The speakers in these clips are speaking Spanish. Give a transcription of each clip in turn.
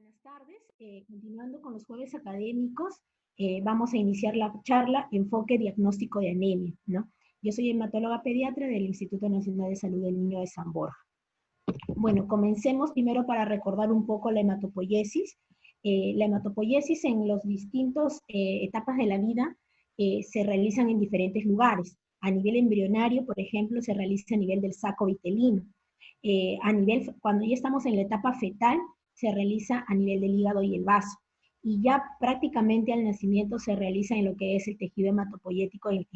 Buenas tardes. Continuando con los jueves académicos, vamos a iniciar la charla Enfoque Diagnóstico de Anemia, ¿no? Yo soy hematóloga pediatra del Instituto Nacional de Salud del Niño de San Borja. Bueno, comencemos primero para recordar un poco la hematopoiesis. La hematopoiesis en las distintas etapas de la vida se realizan en diferentes lugares. A nivel embrionario, por ejemplo, se realiza a nivel del saco vitelino. Cuando ya estamos en la etapa fetal, se realiza a nivel del hígado y el vaso. Y ya prácticamente al nacimiento se realiza en lo que es el tejido hematopoyético en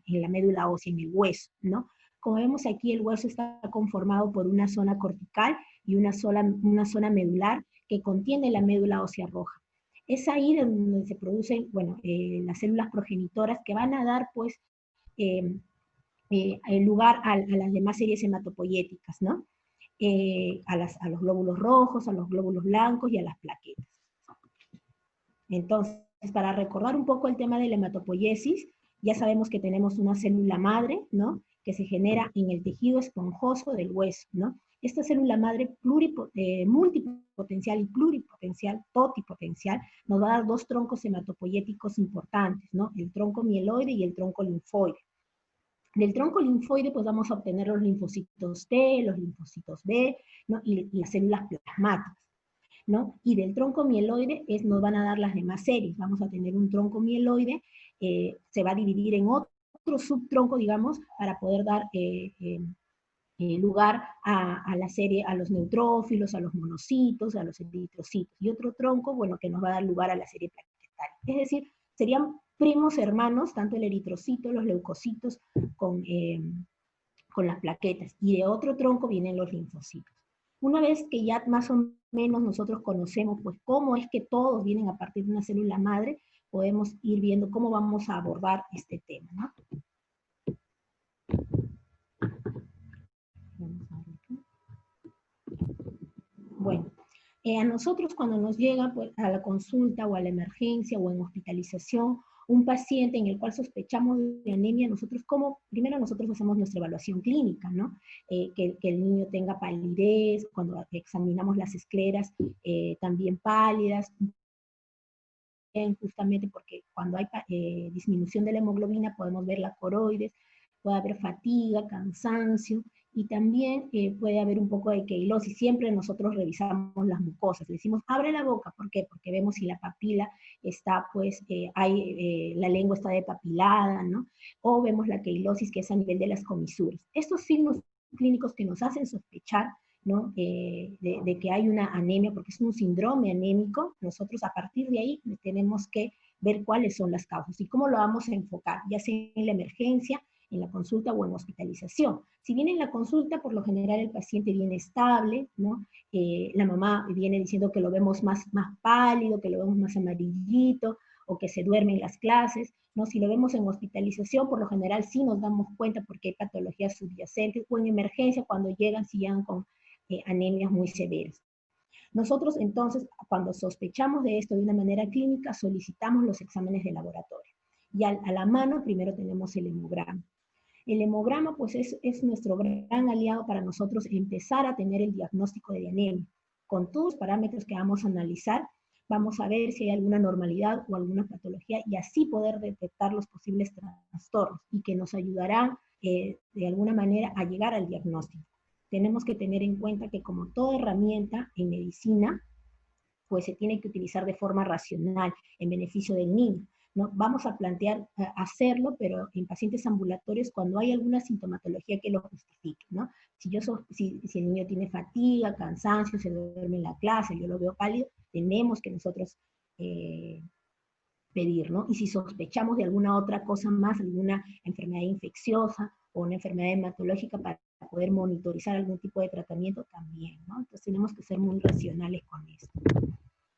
la médula ósea, en el hueso, ¿no? Como vemos aquí, el hueso está conformado por una zona cortical y una zona medular que contiene la médula ósea roja. Es ahí donde se producen, bueno, las células progenitoras que van a dar, pues, lugar a las demás series hematopoyéticas, ¿no? A los glóbulos rojos, a los glóbulos blancos y a las plaquetas. Entonces, para recordar un poco el tema de la hematopoiesis, ya sabemos que tenemos una célula madre, ¿no?, que se genera en el tejido esponjoso del hueso, ¿no? Esta célula madre multipotencial y pluripotencial, totipotencial, nos va a dar dos troncos hematopoyéticos importantes, ¿no? El tronco mieloide y el tronco linfoide. Del tronco linfoide, pues vamos a obtener los linfocitos T, los linfocitos B, ¿no?, y las células plasmáticas, ¿no? Y del tronco mieloide nos van a dar las demás series. Vamos a tener un tronco mieloide, se va a dividir en otro subtronco, digamos, para poder dar lugar a la serie, a los neutrófilos, a los monocitos, a los eritrocitos. Y otro tronco, bueno, que nos va a dar lugar a la serie plaquetaria. Es decir, serían primos hermanos, tanto el eritrocito, los leucocitos, con las plaquetas. Y de otro tronco vienen los linfocitos. Una vez que ya más o menos nosotros conocemos, pues, cómo es que todos vienen a partir de una célula madre, podemos ir viendo cómo vamos a abordar este tema, ¿no? Bueno, a nosotros cuando nos llega, pues, a la consulta o a la emergencia o en hospitalización, un paciente en el cual sospechamos de anemia, primero nosotros hacemos nuestra evaluación clínica, ¿no? Que el niño tenga palidez, cuando examinamos las escleras, también pálidas, justamente porque cuando hay disminución de la hemoglobina podemos ver la coroides, puede haber fatiga, cansancio, y también puede haber un poco de queilosis. Siempre nosotros revisamos las mucosas, le decimos, abre la boca, ¿por qué? Porque vemos si la papila está, pues, la lengua está depapilada, ¿no? O vemos la queilosis, que es a nivel de las comisuras. Estos signos clínicos que nos hacen sospechar, ¿no?, de que hay una anemia, porque es un síndrome anémico, nosotros a partir de ahí tenemos que ver cuáles son las causas y cómo lo vamos a enfocar, ya sea en la emergencia, en la consulta o en hospitalización. Si viene en la consulta, por lo general el paciente viene estable, ¿no? La mamá viene diciendo que lo vemos más pálido, que lo vemos más amarillito, o que se duerme en las clases, ¿no? Si lo vemos en hospitalización, por lo general sí nos damos cuenta porque hay patologías subyacentes, o en emergencia cuando llegan con anemias muy severas. Nosotros entonces, cuando sospechamos de esto de una manera clínica, solicitamos los exámenes de laboratorio. Y a la mano primero tenemos el hemograma. El hemograma, pues, es nuestro gran aliado para nosotros empezar a tener el diagnóstico de anemia. Con todos los parámetros que vamos a analizar, vamos a ver si hay alguna normalidad o alguna patología y así poder detectar los posibles trastornos y que nos ayudarán de alguna manera a llegar al diagnóstico. Tenemos que tener en cuenta que, como toda herramienta en medicina, pues se tiene que utilizar de forma racional, en beneficio del niño, ¿no? Vamos a plantear hacerlo, pero en pacientes ambulatorios cuando hay alguna sintomatología que lo justifique, ¿no? Si el niño tiene fatiga, cansancio, se duerme en la clase, yo lo veo pálido, tenemos que nosotros pedir, ¿no? Y si sospechamos de alguna otra cosa más, alguna enfermedad infecciosa o una enfermedad hematológica, para poder monitorizar algún tipo de tratamiento también, ¿no? Entonces tenemos que ser muy racionales con esto,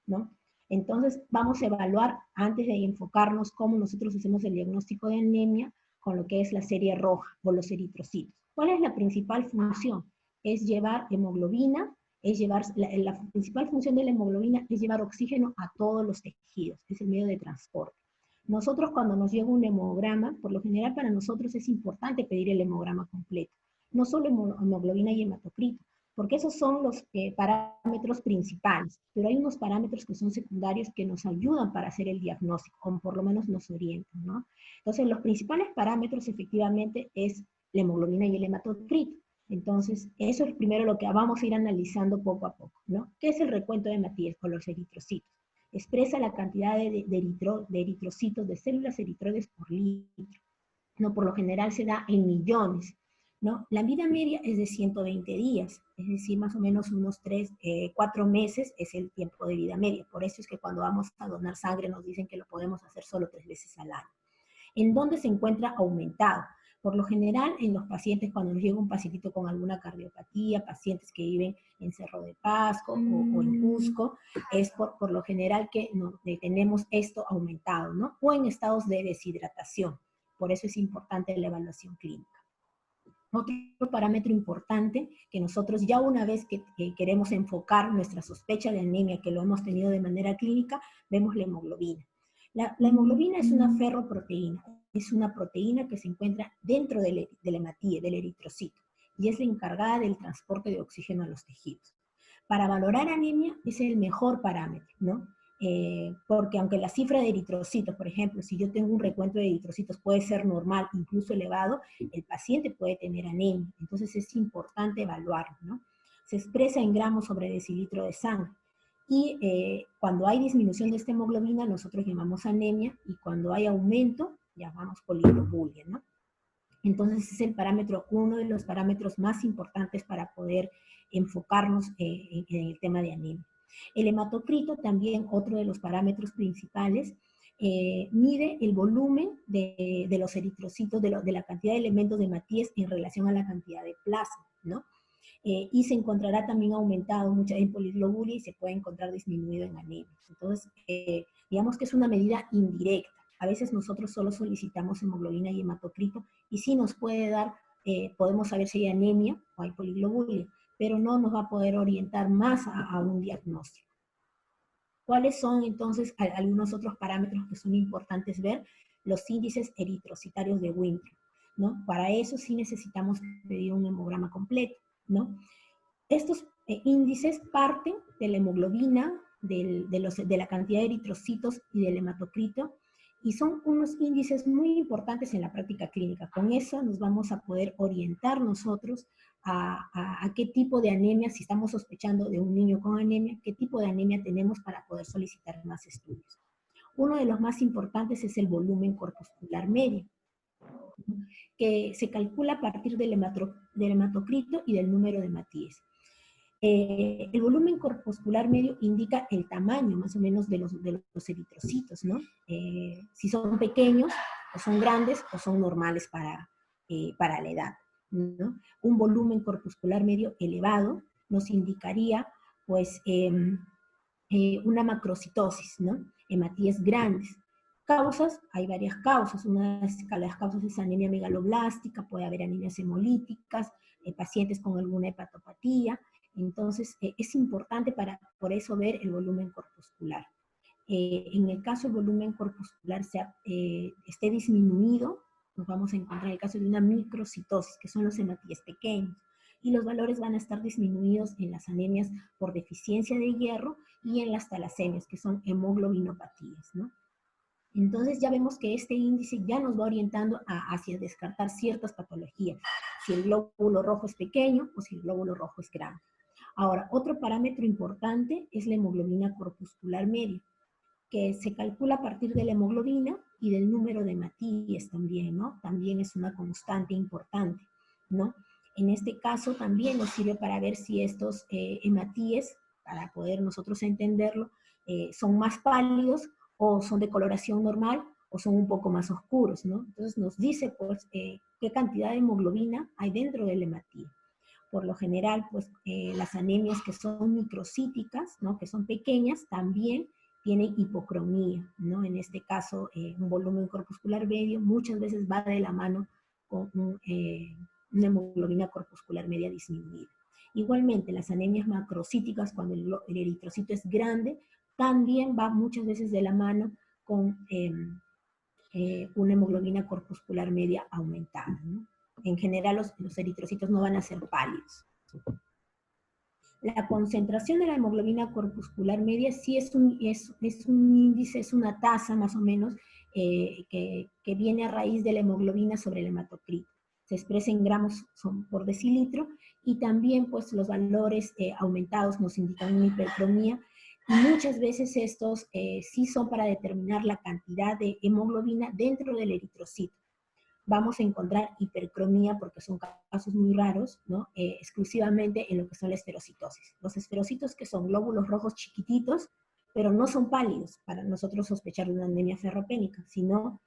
¿no? Entonces vamos a evaluar, antes de enfocarnos cómo nosotros hacemos el diagnóstico de anemia, con lo que es la serie roja o los eritrocitos. ¿Cuál es la principal función? Es llevar hemoglobina, la principal función de la hemoglobina es llevar oxígeno a todos los tejidos, es el medio de transporte. Nosotros, cuando nos llega un hemograma, por lo general para nosotros es importante pedir el hemograma completo, no solo hemoglobina y hematocrito, porque esos son los parámetros principales, pero hay unos parámetros que son secundarios que nos ayudan para hacer el diagnóstico, o por lo menos nos orientan, ¿no? Entonces, los principales parámetros efectivamente es la hemoglobina y el hematocrito. Entonces, eso es primero lo que vamos a ir analizando poco a poco, ¿no? ¿Qué es el recuento de Matías con los eritrocitos? Expresa la cantidad de eritrocitos, de células eritroides por litro, ¿no? Por lo general se da en millones, ¿no? La vida media es de 120 días, es decir, más o menos unos 4 meses es el tiempo de vida media. Por eso es que cuando vamos a donar sangre nos dicen que lo podemos hacer solo 3 veces al año. ¿En dónde se encuentra aumentado? Por lo general, en los pacientes, cuando nos llega un pacientito con alguna cardiopatía, pacientes que viven en Cerro de Pasco o en Cusco, es por lo general que tenemos esto aumentado, ¿no? O en estados de deshidratación. Por eso es importante la evaluación clínica. Otro parámetro importante que nosotros ya una vez que queremos enfocar nuestra sospecha de anemia, que lo hemos tenido de manera clínica, vemos la hemoglobina. La hemoglobina es una ferroproteína, es una proteína que se encuentra dentro del hematíe, del eritrocito, y es la encargada del transporte de oxígeno a los tejidos. Para valorar anemia es el mejor parámetro, ¿no? Porque aunque la cifra de eritrocitos, por ejemplo, si yo tengo un recuento de eritrocitos puede ser normal, incluso elevado, el paciente puede tener anemia. Entonces es importante evaluarlo, ¿no? Se expresa en gramos sobre decilitro de sangre. Y cuando hay disminución de esta hemoglobina, nosotros llamamos anemia, y cuando hay aumento, llamamos poliglobulia, ¿no? Entonces es el parámetro, uno de los parámetros más importantes para poder enfocarnos en el tema de anemia. El hematocrito, también otro de los parámetros principales, mide el volumen de los eritrocitos, de la cantidad de elementos de Matías en relación a la cantidad de plasma, ¿no? Y se encontrará también aumentado mucho en poliglobulia y se puede encontrar disminuido en anemia. Entonces, digamos que es una medida indirecta. A veces nosotros solo solicitamos hemoglobina y hematocrito y sí nos puede dar, podemos saber si hay anemia o hay poliglobulia, pero no nos va a poder orientar más a un diagnóstico. ¿Cuáles son entonces algunos otros parámetros que son importantes ver? Los índices eritrocitarios de Winthrop, ¿no? Para eso sí necesitamos pedir un hemograma completo, ¿no? Estos índices parten de la hemoglobina, de la cantidad de eritrocitos y del hematocrito, y son unos índices muy importantes en la práctica clínica. Con eso nos vamos a poder orientar nosotros a qué tipo de anemia, si estamos sospechando de un niño con anemia, qué tipo de anemia tenemos para poder solicitar más estudios. Uno de los más importantes es el volumen corpuscular medio, que se calcula a partir del hematocrito y del número de Matías. El volumen corpuscular medio indica el tamaño más o menos de los eritrocitos, ¿no? Si son pequeños, o son grandes, o son normales para la edad, ¿no? Un volumen corpuscular medio elevado nos indicaría, pues, una macrocitosis, ¿no? Hematías grandes. Causas, hay varias causas. Una de las causas es anemia megaloblástica, puede haber anemias hemolíticas, pacientes con alguna hepatopatía. Entonces, es importante por eso ver el volumen corpuscular. En el caso del volumen corpuscular esté disminuido, nos vamos a encontrar el caso de una microcitosis, que son los hematíes pequeños, y los valores van a estar disminuidos en las anemias por deficiencia de hierro y en las talasemias, que son hemoglobinopatías, ¿no? Entonces ya vemos que este índice ya nos va orientando hacia descartar ciertas patologías, si el glóbulo rojo es pequeño o si el glóbulo rojo es grande. Ahora, otro parámetro importante es la hemoglobina corpuscular media, que se calcula a partir de la hemoglobina y del número de Matías también, ¿no? También es una constante importante, ¿no? En este caso también nos sirve para ver si estos hematíes, para poder nosotros entenderlo, son más pálidos o son de coloración normal o son un poco más oscuros, ¿no? Entonces nos dice, pues, qué cantidad de hemoglobina hay dentro del hematíe. Por lo general, pues, las anemias que son microcíticas, ¿no? Que son pequeñas, también tienen hipocromía, ¿no? En este caso, un volumen corpuscular medio muchas veces va de la mano con una hemoglobina corpuscular media disminuida. Igualmente, las anemias macrocíticas, cuando el eritrocito es grande, también va muchas veces de la mano con una hemoglobina corpuscular media aumentada, ¿no? En general, los eritrocitos no van a ser pálidos. La concentración de la hemoglobina corpuscular media sí es un índice, es una tasa más o menos que viene a raíz de la hemoglobina sobre el hematocrito. Se expresa en gramos por decilitro y también pues los valores aumentados nos indican una hipercromía y muchas veces estos sí son para determinar la cantidad de hemoglobina dentro del eritrocito. Vamos a encontrar hipercromía porque son casos muy raros, ¿no? Exclusivamente en lo que son la esferocitosis. Los esferocitos que son glóbulos rojos chiquititos, pero no son pálidos para nosotros sospechar de una anemia ferropénica, sino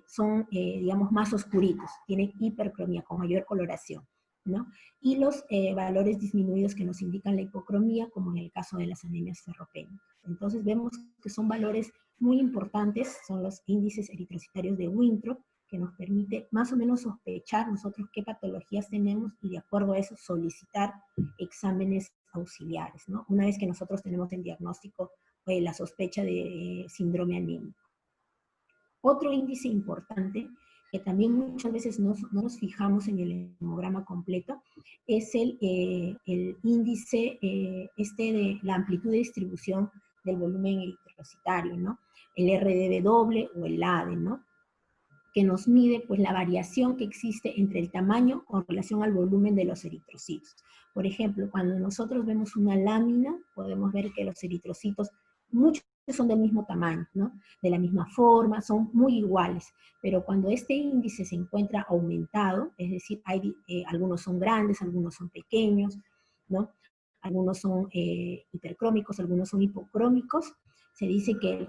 son, digamos, más oscuritos, tienen hipercromía con mayor coloración, ¿no? Y los valores disminuidos que nos indican la hipocromía, como en el caso de las anemias ferropénicas. Entonces vemos que son valores muy importantes, son los índices eritrocitarios de Winthrop, que nos permite más o menos sospechar nosotros qué patologías tenemos y de acuerdo a eso solicitar exámenes auxiliares, ¿no? Una vez que nosotros tenemos el diagnóstico la sospecha de síndrome anémico. Otro índice importante, que también muchas veces no nos fijamos en el hemograma completo, es el índice de la amplitud de distribución del volumen eritrocitario, ¿no? El RDW o el ADE, ¿no? Que nos mide pues la variación que existe entre el tamaño con relación al volumen de los eritrocitos. Por ejemplo, cuando nosotros vemos una lámina, podemos ver que los eritrocitos, muchos son del mismo tamaño, ¿no? De la misma forma, son muy iguales, pero cuando este índice se encuentra aumentado, es decir, algunos son grandes, algunos son pequeños, ¿no? Algunos son hipercrómicos, algunos son hipocrómicos, se dice que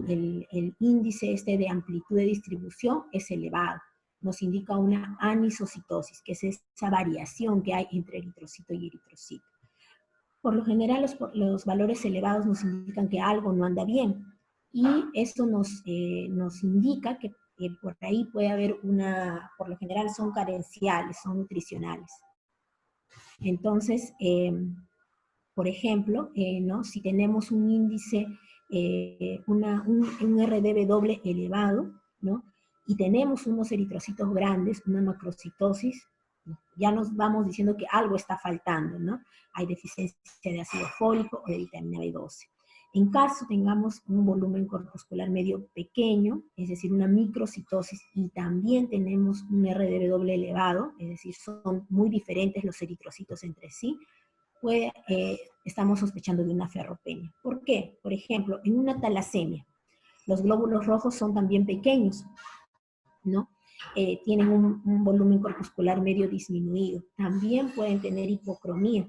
el índice de amplitud de distribución es elevado. Nos indica una anisocitosis, que es esa variación que hay entre eritrocito y eritrocito. Por lo general, los valores elevados nos indican que algo no anda bien. Y esto nos indica que por ahí puede haber por lo general son carenciales, son nutricionales. Entonces, por ejemplo, ¿no? Si tenemos un índice, un RDW elevado, ¿no? Y tenemos unos eritrocitos grandes, una macrocitosis, ¿no? Ya nos vamos diciendo que algo está faltando, ¿no? Hay deficiencia de ácido fólico o de vitamina B12. En caso tengamos un volumen corpuscular medio pequeño, es decir, una microcitosis, y también tenemos un RDW elevado, es decir, son muy diferentes los eritrocitos entre sí, estamos sospechando de una ferropenia. ¿Por qué? Por ejemplo, en una talasemia, los glóbulos rojos son también pequeños, ¿no? Tienen un volumen corpuscular medio disminuido. También pueden tener hipocromía,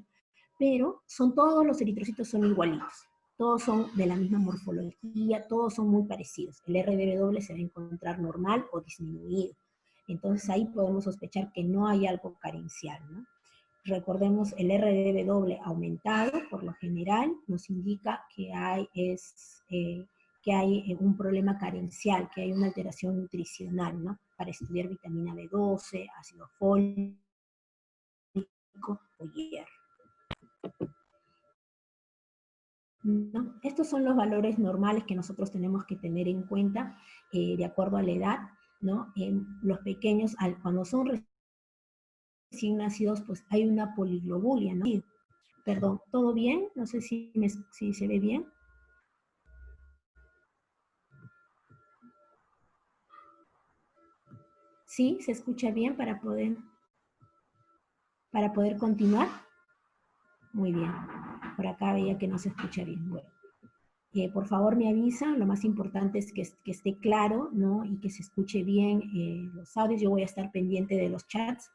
pero todos los eritrocitos son igualitos. Todos son de la misma morfología, todos son muy parecidos. El RDW se va a encontrar normal o disminuido. Entonces ahí podemos sospechar que no hay algo carencial, ¿no? Recordemos, el RDW aumentado, por lo general, nos indica que hay un problema carencial, que hay una alteración nutricional, ¿no? Para estudiar vitamina B12, ácido fólico o hierro. ¿No? Estos son los valores normales que nosotros tenemos que tener en cuenta de acuerdo a la edad, ¿no? Los pequeños, cuando son recién nacidos, pues hay una poliglobulia, ¿no? Perdón, ¿todo bien? No sé si se ve bien. ¿Sí? ¿Se escucha bien para poder continuar? Muy bien. Por acá veía que no se escucha bien. Bueno. Por favor me avisan, lo más importante es que esté claro, ¿no? Y que se escuche bien los audios. Yo voy a estar pendiente de los chats.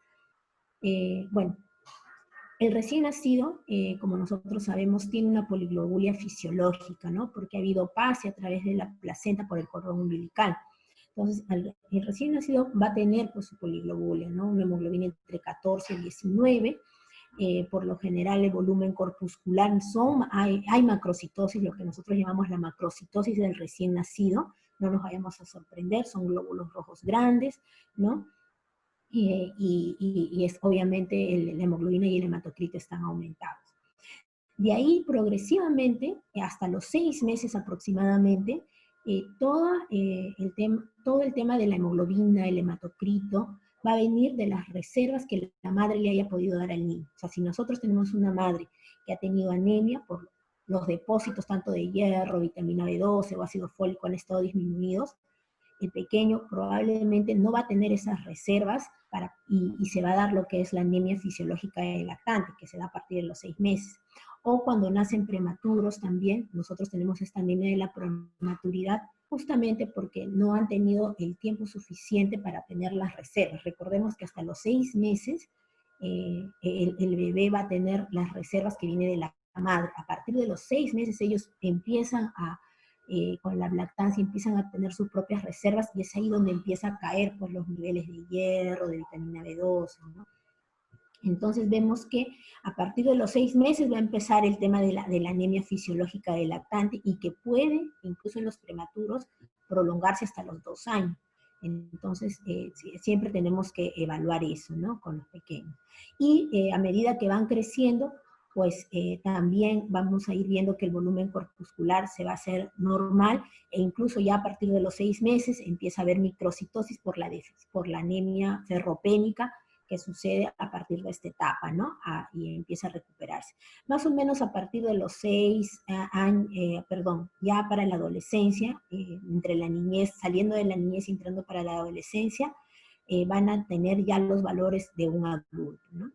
Bueno, el recién nacido, como nosotros sabemos, tiene una poliglobulia fisiológica, ¿no? Porque ha habido pase a través de la placenta por el cordón umbilical. Entonces, el recién nacido va a tener pues, su poliglobulia, ¿no? Una hemoglobina entre 14 y 19. Por lo general el volumen corpuscular hay macrocitosis, lo que nosotros llamamos la macrocitosis del recién nacido, no nos vayamos a sorprender, son glóbulos rojos grandes, ¿no? Y es obviamente la hemoglobina y el hematocrito están aumentados. De ahí progresivamente, hasta los 6 meses aproximadamente, todo el tema de la hemoglobina, el hematocrito, va a venir de las reservas que la madre le haya podido dar al niño. O sea, si nosotros tenemos una madre que ha tenido anemia por los depósitos tanto de hierro, vitamina B12 o ácido fólico han estado disminuidos, el pequeño probablemente no va a tener esas reservas y se va a dar lo que es la anemia fisiológica del lactante, que se da a partir de los 6 meses. O cuando nacen prematuros también, nosotros tenemos esta anemia de la prematuridad justamente porque no han tenido el tiempo suficiente para tener las reservas. Recordemos que hasta los 6 meses el bebé va a tener las reservas que viene de la madre. A partir de los 6 meses ellos empiezan con la lactancia empiezan a tener sus propias reservas y es ahí donde empieza a caer pues, los niveles de hierro, de vitamina B12, ¿no? Entonces vemos que a partir de los 6 meses va a empezar el tema de la anemia fisiológica del lactante y que puede, incluso en los prematuros, prolongarse hasta los 2 años. Entonces, siempre tenemos que evaluar eso, ¿no? Con los pequeños. Y a medida que van creciendo, pues también vamos a ir viendo que el volumen corpuscular se va a hacer normal e incluso ya a partir de los 6 meses empieza a haber microcitosis por la anemia ferropénica que sucede a partir de esta etapa, ¿no? Y empieza a recuperarse. Más o menos a partir de los 6 años, ya para la adolescencia, entre la niñez, saliendo de la niñez y entrando para la adolescencia, van a tener ya los valores de un adulto, ¿no?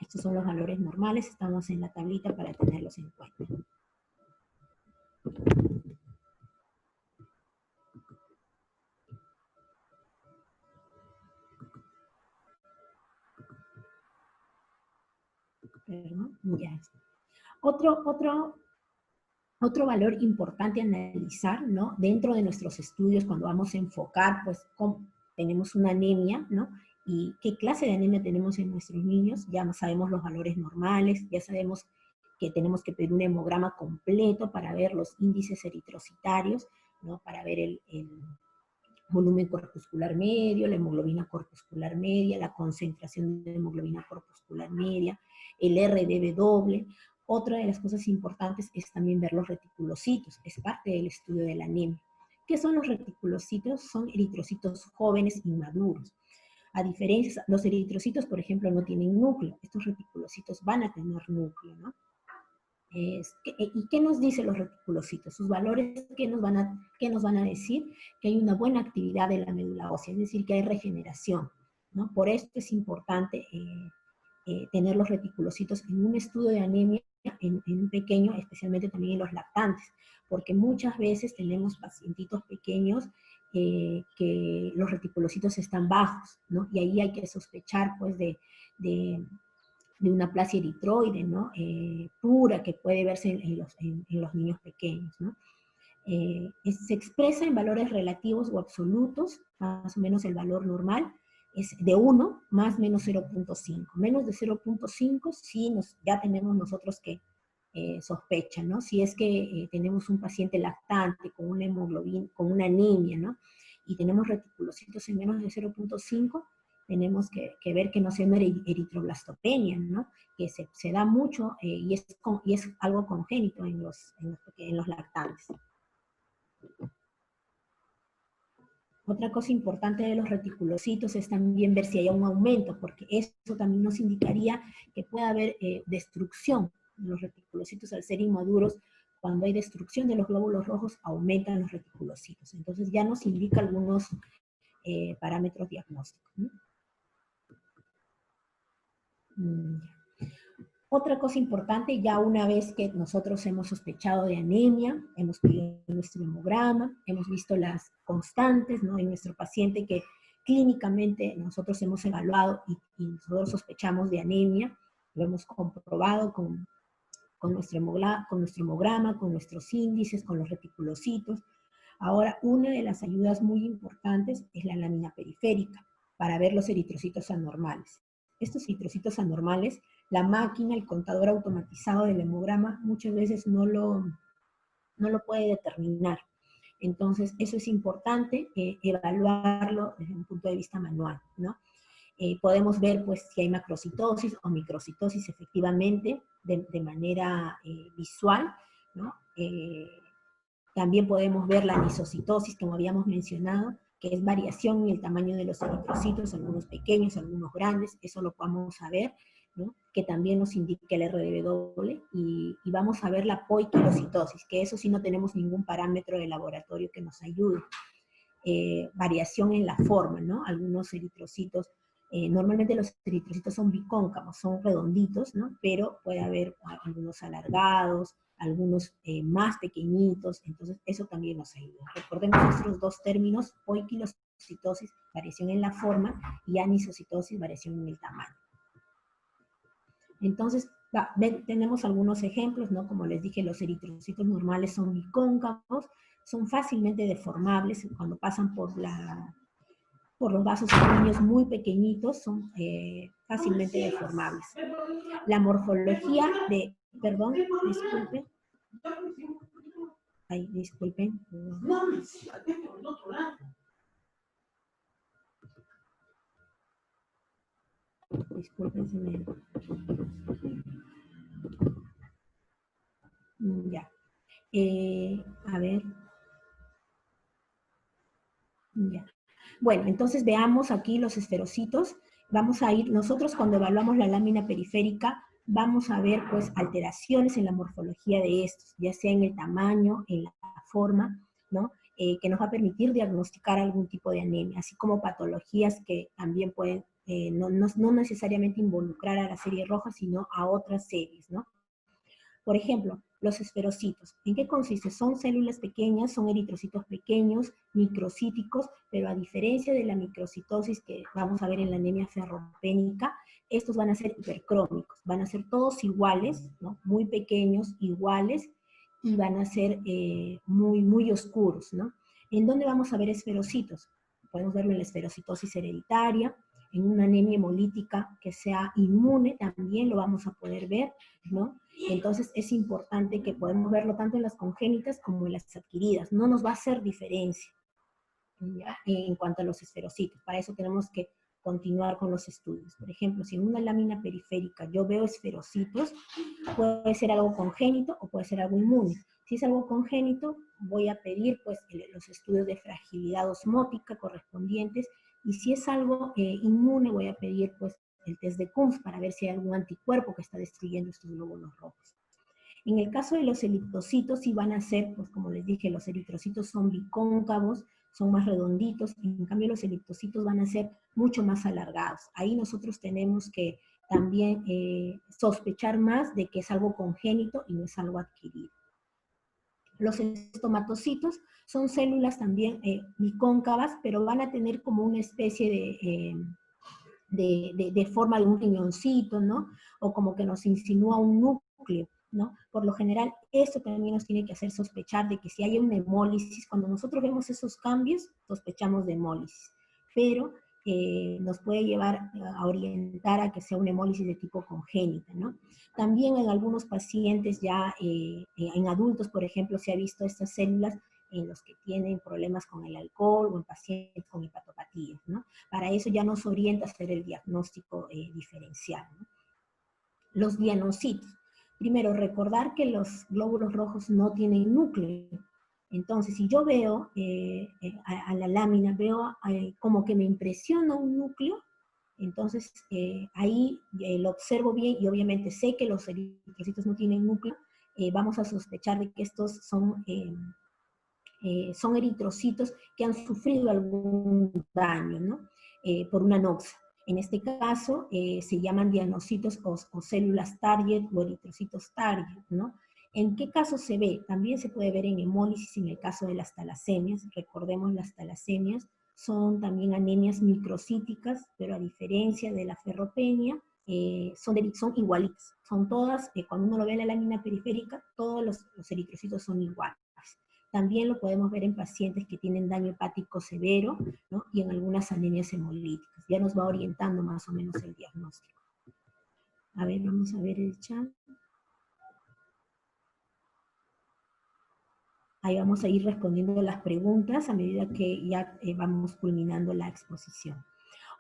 Estos son los valores normales, estamos en la tablita para tenerlos en cuenta. Ya. Otro valor importante a analizar, ¿no? Dentro de nuestros estudios, cuando vamos a enfocar, pues, cómo tenemos una anemia, ¿no? Y qué clase de anemia tenemos en nuestros niños, ya sabemos los valores normales, ya sabemos que tenemos que pedir un hemograma completo para ver los índices eritrocitarios, ¿no? Para ver el volumen corpuscular medio, la hemoglobina corpuscular media, la concentración de hemoglobina corpuscular media, el RDB doble. Otra de las cosas importantes es también ver los reticulocitos, es parte del estudio de la anemia. ¿Qué son los reticulocitos? Son eritrocitos jóvenes inmaduros. A diferencia, los eritrocitos, por ejemplo, no tienen núcleo. Estos reticulocitos van a tener núcleo, ¿no? ¿Y qué nos dicen los reticulocitos? Sus valores, ¿qué nos van a decir? Que hay una buena actividad de la médula ósea, es decir, que hay regeneración, ¿no? Por esto es importante tener los reticulocitos en un estudio de anemia en un pequeño, especialmente también en los lactantes, porque muchas veces tenemos pacientitos pequeños que los reticulocitos están bajos, ¿no? Y ahí hay que sospechar, pues, de una aplasia eritroide, ¿no? Pura, que puede verse en los niños pequeños, ¿no? Se expresa en valores relativos o absolutos, más o menos el valor normal es de 1 más menos 0.5. Menos de 0.5 sí ya tenemos nosotros que sospecha, ¿no? Si es que tenemos un paciente lactante con una hemoglobina, con una anemia, ¿no? Y tenemos reticulocitos en menos de 0.5, tenemos que ver que no sea una eritroblastopenia, ¿no? Que se da mucho y es algo congénito en los lactantes. Otra cosa importante de los reticulocitos es también ver si hay un aumento, porque eso también nos indicaría que puede haber destrucción de los reticulocitos al ser inmaduros. Cuando hay destrucción de los glóbulos rojos, aumentan los reticulocitos. Entonces ya nos indica algunos parámetros diagnósticos, ¿no? Otra cosa importante, ya una vez que nosotros hemos sospechado de anemia, hemos pedido nuestro hemograma, hemos visto las constantes, ¿no? En nuestro paciente que clínicamente nosotros hemos evaluado y nosotros sospechamos de anemia, lo hemos comprobado con nuestro hemograma, con nuestros índices, con los reticulocitos. Ahora, una de las ayudas muy importantes es la lámina periférica para ver los eritrocitos anormales. Estos eritrocitos anormales, la máquina, el contador automatizado del hemograma, muchas veces no lo puede determinar. Entonces, eso es importante, evaluarlo desde un punto de vista manual, ¿no? Podemos ver, pues, si hay macrocitosis o microcitosis efectivamente de manera visual, ¿no? También podemos ver la anisocitosis, como habíamos mencionado, que es variación en el tamaño de los eritrocitos, algunos pequeños, algunos grandes, eso lo vamos a ver ¿no? Que también nos indica el RDW, y vamos a ver la poiquilocitosis, que eso sí no tenemos ningún parámetro de laboratorio que nos ayude. Variación en la forma, ¿no? Algunos eritrocitos, normalmente los eritrocitos son bicóncavos, son redonditos, ¿no? Pero puede haber algunos alargados, algunos más pequeñitos, entonces eso también nos ayuda. Recordemos nuestros dos términos: poiquilocitosis, variación en la forma, y anisocitosis, variación en el tamaño. Entonces, tenemos algunos ejemplos, ¿no? Como les dije, los eritrocitos normales son bicóncavos, son fácilmente deformables cuando pasan por los vasos sanguíneos muy pequeñitos, son fácilmente deformables. La morfología de, perdón, disculpen. Ay, disculpen. Disculpen, se me... Ya. A ver. Ya. Bueno, entonces veamos aquí los esferocitos. Vamos a ir, nosotros cuando evaluamos la lámina periférica, vamos a ver pues alteraciones en la morfología de estos, ya sea en el tamaño, en la forma, ¿no? Que nos va a permitir diagnosticar algún tipo de anemia, así como patologías que también pueden no necesariamente involucrar a la serie roja, sino a otras series, ¿no? Por ejemplo, los esferocitos. ¿En qué consiste? Son células pequeñas, son eritrocitos pequeños, microcíticos, pero a diferencia de la microcitosis que vamos a ver en la anemia ferropénica, estos van a ser hipercrómicos, van a ser todos iguales, ¿no? Muy pequeños, iguales, y van a ser muy, muy oscuros, ¿no? ¿En dónde vamos a ver esferocitos? Podemos verlo en la esferocitosis hereditaria, en una anemia hemolítica que sea inmune, también lo vamos a poder ver, ¿no? Entonces es importante que podamos verlo tanto en las congénitas como en las adquiridas. No nos va a hacer diferencia, ¿ya? En cuanto a los esferocitos. Para eso tenemos que continuar con los estudios. Por ejemplo, si en una lámina periférica yo veo esferocitos, puede ser algo congénito o puede ser algo inmune. Si es algo congénito, voy a pedir pues los estudios de fragilidad osmótica correspondientes, y si es algo inmune, voy a pedir pues el test de Coombs para ver si hay algún anticuerpo que está destruyendo estos glóbulos rojos. En el caso de los eritrocitos, sí van a ser, pues como les dije, los eritrocitos son bicóncavos, son más redonditos, en cambio los eritrocitos van a ser mucho más alargados. Ahí nosotros tenemos que también sospechar más de que es algo congénito y no es algo adquirido. Los estomatocitos son células también bicóncavas, pero van a tener como una especie de forma de un riñoncito, ¿no? O como que nos insinúa un núcleo, ¿no? Por lo general, esto también nos tiene que hacer sospechar de que si hay una hemólisis, cuando nosotros vemos esos cambios, sospechamos de hemólisis. Pero nos puede llevar a orientar a que sea una hemólisis de tipo congénita, ¿no? También en algunos pacientes ya, en adultos, por ejemplo, se ha visto estas células en los que tienen problemas con el alcohol o en pacientes con hepatopatías, ¿no? Para eso ya nos orienta a hacer el diagnóstico diferencial, ¿no? Los dianocitos. Primero, recordar que los glóbulos rojos no tienen núcleo. Entonces, si yo veo a la lámina, veo como que me impresiona un núcleo, entonces ahí lo observo bien y obviamente sé que los eritrocitos no tienen núcleo, vamos a sospechar de que estos son eritrocitos que han sufrido algún daño, ¿no? Por una noxa. En este caso se llaman dianocitos o células target o eritrocitos target, ¿no? ¿En qué caso se ve? También se puede ver en hemólisis en el caso de las talasemias. Recordemos, las talasemias son también anemias microcíticas, pero a diferencia de la ferropenia, son igualitas. Son todas, cuando uno lo ve en la lámina periférica, todos los eritrocitos son iguales. También lo podemos ver en pacientes que tienen daño hepático severo, ¿no? Y en algunas anemias hemolíticas. Ya nos va orientando más o menos el diagnóstico. A ver, vamos a ver el chat. Ahí vamos a ir respondiendo las preguntas a medida que ya vamos culminando la exposición.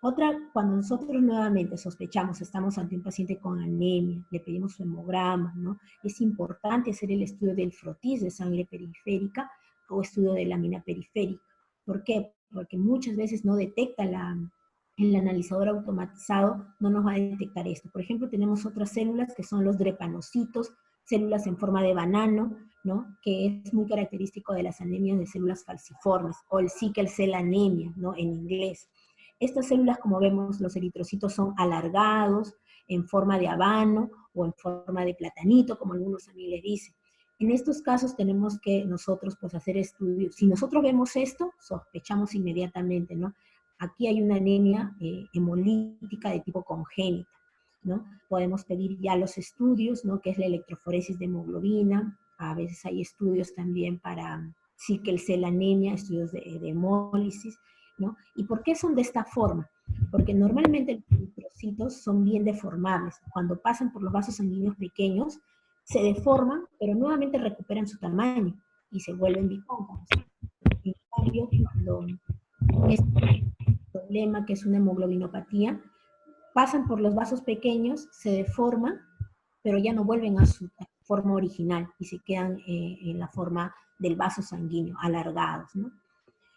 Otra, cuando nosotros nuevamente sospechamos, estamos ante un paciente con anemia, le pedimos su hemograma, ¿no? Es importante hacer el estudio del frotis de sangre periférica o estudio de lámina periférica. ¿Por qué? Porque muchas veces no detecta el analizador automatizado no nos va a detectar esto. Por ejemplo, tenemos otras células que son los drepanocitos, células en forma de banano, ¿no? Que es muy característico de las anemias de células falciformes, o el sickle cell anemia, ¿no? En inglés. Estas células, como vemos, los eritrocitos son alargados, en forma de habano, o en forma de platanito, como algunos también les dicen. En estos casos tenemos que nosotros pues hacer estudios. Si nosotros vemos esto, sospechamos inmediatamente, ¿no? Aquí hay una anemia hemolítica de tipo congénita, ¿no? Podemos pedir ya los estudios, ¿no? Que es la electroforesis de hemoglobina. A veces hay estudios también para sickle cell anemia, estudios de hemólisis, ¿no? ¿Y por qué son de esta forma? Porque normalmente los eritrocitos son bien deformables. Cuando pasan por los vasos sanguíneos pequeños, se deforman, pero nuevamente recuperan su tamaño y se vuelven bicóncavos. En cambio, cuando este problema, que es una hemoglobinopatía, pasan por los vasos pequeños, se deforman, pero ya no vuelven a su forma original y se quedan en la forma del vaso sanguíneo, alargados, ¿no?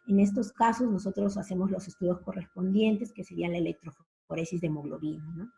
En estos casos nosotros hacemos los estudios correspondientes, que serían la electroforesis de hemoglobina, ¿no?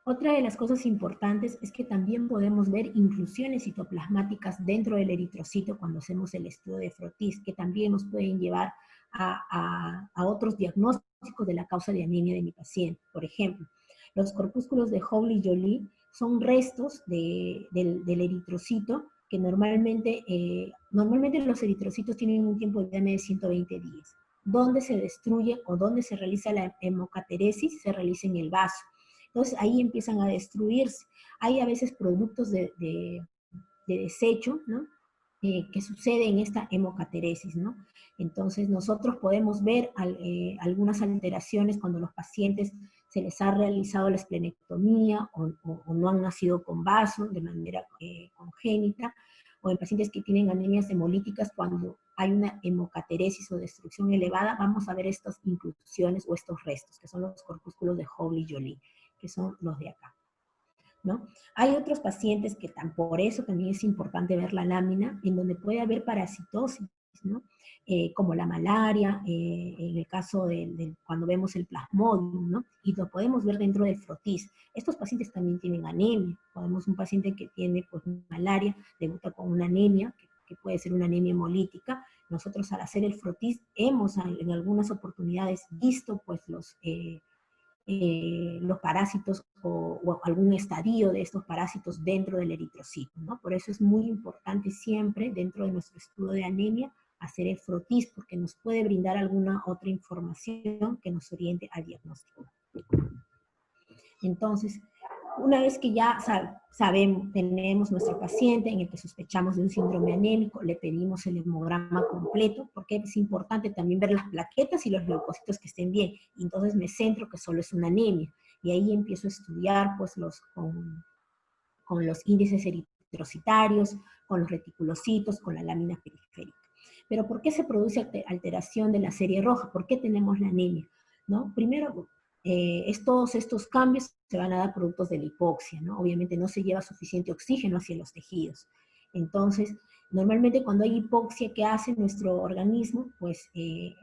Otra de las cosas importantes es que también podemos ver inclusiones citoplasmáticas dentro del eritrocito cuando hacemos el estudio de Frotis, que también nos pueden llevar a otros diagnósticos de la causa de anemia de mi paciente. Por ejemplo, los corpúsculos de Hawley-Joly son restos del eritrocito que normalmente los eritrocitos tienen un tiempo de 120 días. Donde se destruye o donde se realiza la hemocateresis, se realiza en el vaso. Entonces ahí empiezan a destruirse. Hay a veces productos de desecho, ¿no? Que sucede en esta hemocateresis, ¿no? Entonces nosotros podemos ver algunas alteraciones cuando los pacientes se les ha realizado la esplenectomía o no han nacido con vaso de manera congénita, o en pacientes que tienen anemias hemolíticas cuando hay una hemocateresis o destrucción elevada, vamos a ver estas inclusiones o estos restos, que son los corpúsculos de Hawley-Joly, que son los de acá, ¿no? Hay otros pacientes que por eso también es importante ver la lámina, en donde puede haber parasitosis, ¿no? Como la malaria, en el caso cuando vemos el plasmodium, ¿no? Y lo podemos ver dentro del Frotis. Estos pacientes también tienen anemia. Podemos un paciente que tiene pues, malaria, debuta con una anemia, que puede ser una anemia hemolítica. Nosotros al hacer el Frotis hemos en algunas oportunidades visto pues los parásitos o algún estadio de estos parásitos dentro del eritrocito, ¿no? Por eso es muy importante siempre, dentro de nuestro estudio de anemia, hacer el Frotis, porque nos puede brindar alguna otra información que nos oriente al diagnóstico. Entonces, una vez que ya tenemos nuestro paciente en el que sospechamos de un síndrome anémico, le pedimos el hemograma completo, porque es importante también ver las plaquetas y los leucocitos que estén bien. Y entonces me centro que solo es una anemia. Y ahí empiezo a estudiar pues, con los índices eritrocitarios, con los reticulocitos, con la lámina periférica. Pero ¿por qué se produce alteración de la serie roja? ¿Por qué tenemos la anemia? ¿No? Primero, todos estos cambios se van a dar productos de la hipoxia, ¿no? Obviamente no se lleva suficiente oxígeno hacia los tejidos. Entonces, normalmente cuando hay hipoxia, ¿qué hace nuestro organismo? Pues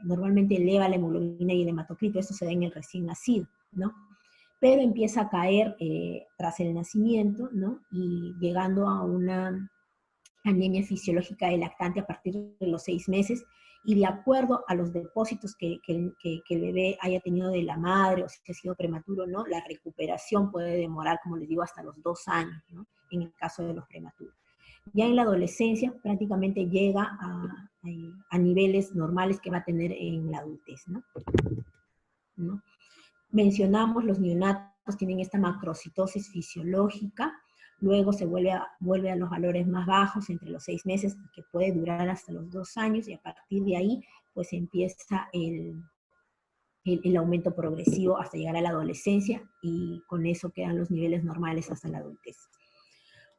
normalmente eleva la hemoglobina y el hematocrito, esto se da en el recién nacido, ¿no? Pero empieza a caer tras el nacimiento, ¿no? Y llegando a una anemia fisiológica del lactante a partir de los 6 meses, y de acuerdo a los depósitos que el bebé haya tenido de la madre, o si ha sido prematuro, ¿no? La recuperación puede demorar, como les digo, hasta los 2 años, ¿no? En el caso de los prematuros. Ya en la adolescencia prácticamente llega a niveles normales que va a tener en la adultez, ¿no? ¿No? Mencionamos los neonatos tienen esta macrocitosis fisiológica, luego se vuelve a los valores más bajos entre los 6 meses, que puede durar hasta los 2 años, y a partir de ahí pues empieza el aumento progresivo hasta llegar a la adolescencia, y con eso quedan los niveles normales hasta la adultez.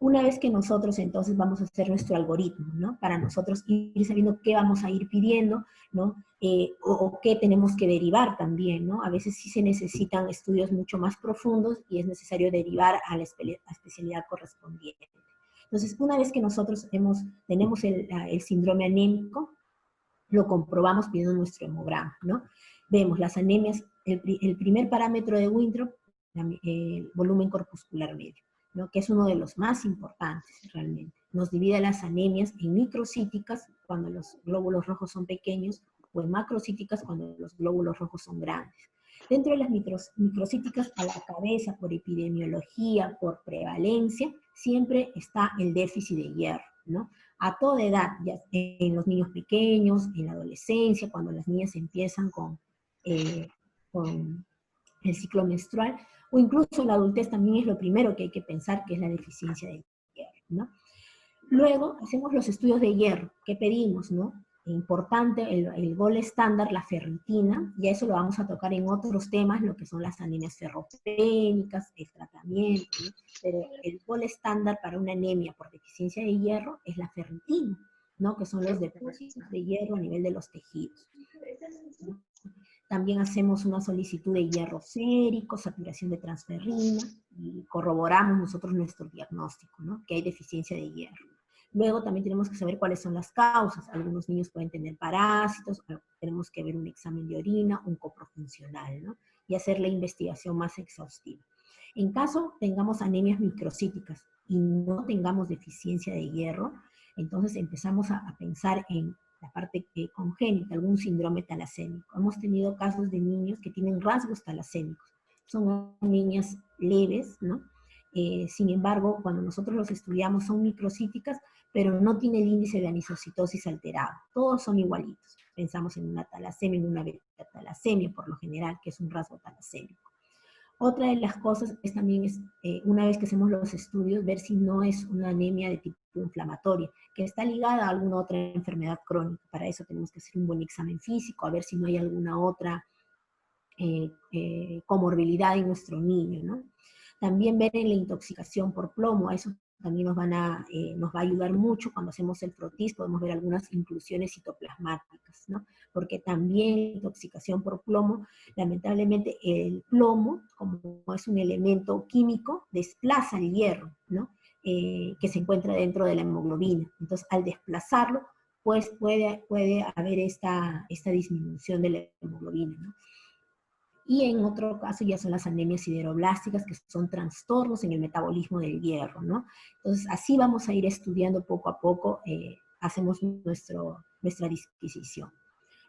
Una vez que nosotros entonces vamos a hacer nuestro algoritmo, ¿no? Para nosotros ir sabiendo qué vamos a ir pidiendo, ¿no? O qué tenemos que derivar también, ¿no? A veces sí se necesitan estudios mucho más profundos y es necesario derivar a la especialidad correspondiente. Entonces, una vez que nosotros tenemos el síndrome anémico, lo comprobamos pidiendo nuestro hemograma, ¿no? Vemos las anemias, el primer parámetro de Winthrop, el volumen corpuscular medio, ¿no? Que es uno de los más importantes realmente. Nos divide las anemias en microcíticas, cuando los glóbulos rojos son pequeños, o en macrocíticas, cuando los glóbulos rojos son grandes. Dentro de las microcíticas, a la cabeza, por epidemiología, por prevalencia, siempre está el déficit de hierro, ¿no? A toda edad, ya en los niños pequeños, en la adolescencia, cuando las niñas empiezan con el ciclo menstrual, o incluso en la adultez también es lo primero que hay que pensar, que es la deficiencia de hierro, ¿no? Luego hacemos los estudios de hierro, ¿qué pedimos, no? Importante, el gol estándar, la ferritina, y eso lo vamos a tocar en otros temas, lo que son las anemias ferropénicas, el tratamiento, ¿no? Pero el gol estándar para una anemia por deficiencia de hierro es la ferritina, ¿no? Que son los depósitos de hierro a nivel de los tejidos, ¿no? También hacemos una solicitud de hierro sérico, saturación de transferrina, y corroboramos nosotros nuestro diagnóstico, ¿no? Que hay deficiencia de hierro. Luego también tenemos que saber cuáles son las causas. Algunos niños pueden tener parásitos, tenemos que ver un examen de orina, un coprofuncional, ¿no? Y hacer la investigación más exhaustiva. En caso tengamos anemias microcíticas y no tengamos deficiencia de hierro, entonces empezamos a pensar en la parte congénita, algún síndrome talasémico. Hemos tenido casos de niños que tienen rasgos talasémicos. Son niñas leves, ¿no? Sin embargo, cuando nosotros los estudiamos son microcíticas, pero no tiene el índice de anisocitosis alterado. Todos son igualitos. Pensamos en una talasemia, en una beta-talasemia, por lo general, que es un rasgo talasémico. Otra de las cosas es también, una vez que hacemos los estudios, ver si no es una anemia de tipo inflamatoria, que está ligada a alguna otra enfermedad crónica. Para eso tenemos que hacer un buen examen físico, a ver si no hay alguna otra comorbilidad en nuestro niño, ¿no? También ver en la intoxicación por plomo, a eso también nos va a ayudar mucho cuando hacemos el frotis, podemos ver algunas inclusiones citoplasmáticas, ¿no? Porque también la intoxicación por plomo, lamentablemente el plomo, como es un elemento químico, desplaza el hierro, ¿no? Que se encuentra dentro de la hemoglobina. Entonces, al desplazarlo, pues puede haber esta disminución de la hemoglobina, ¿no? Y en otro caso ya son las anemias sideroblásticas, que son trastornos en el metabolismo del hierro, ¿no? Entonces, así vamos a ir estudiando poco a poco, hacemos nuestra disquisición.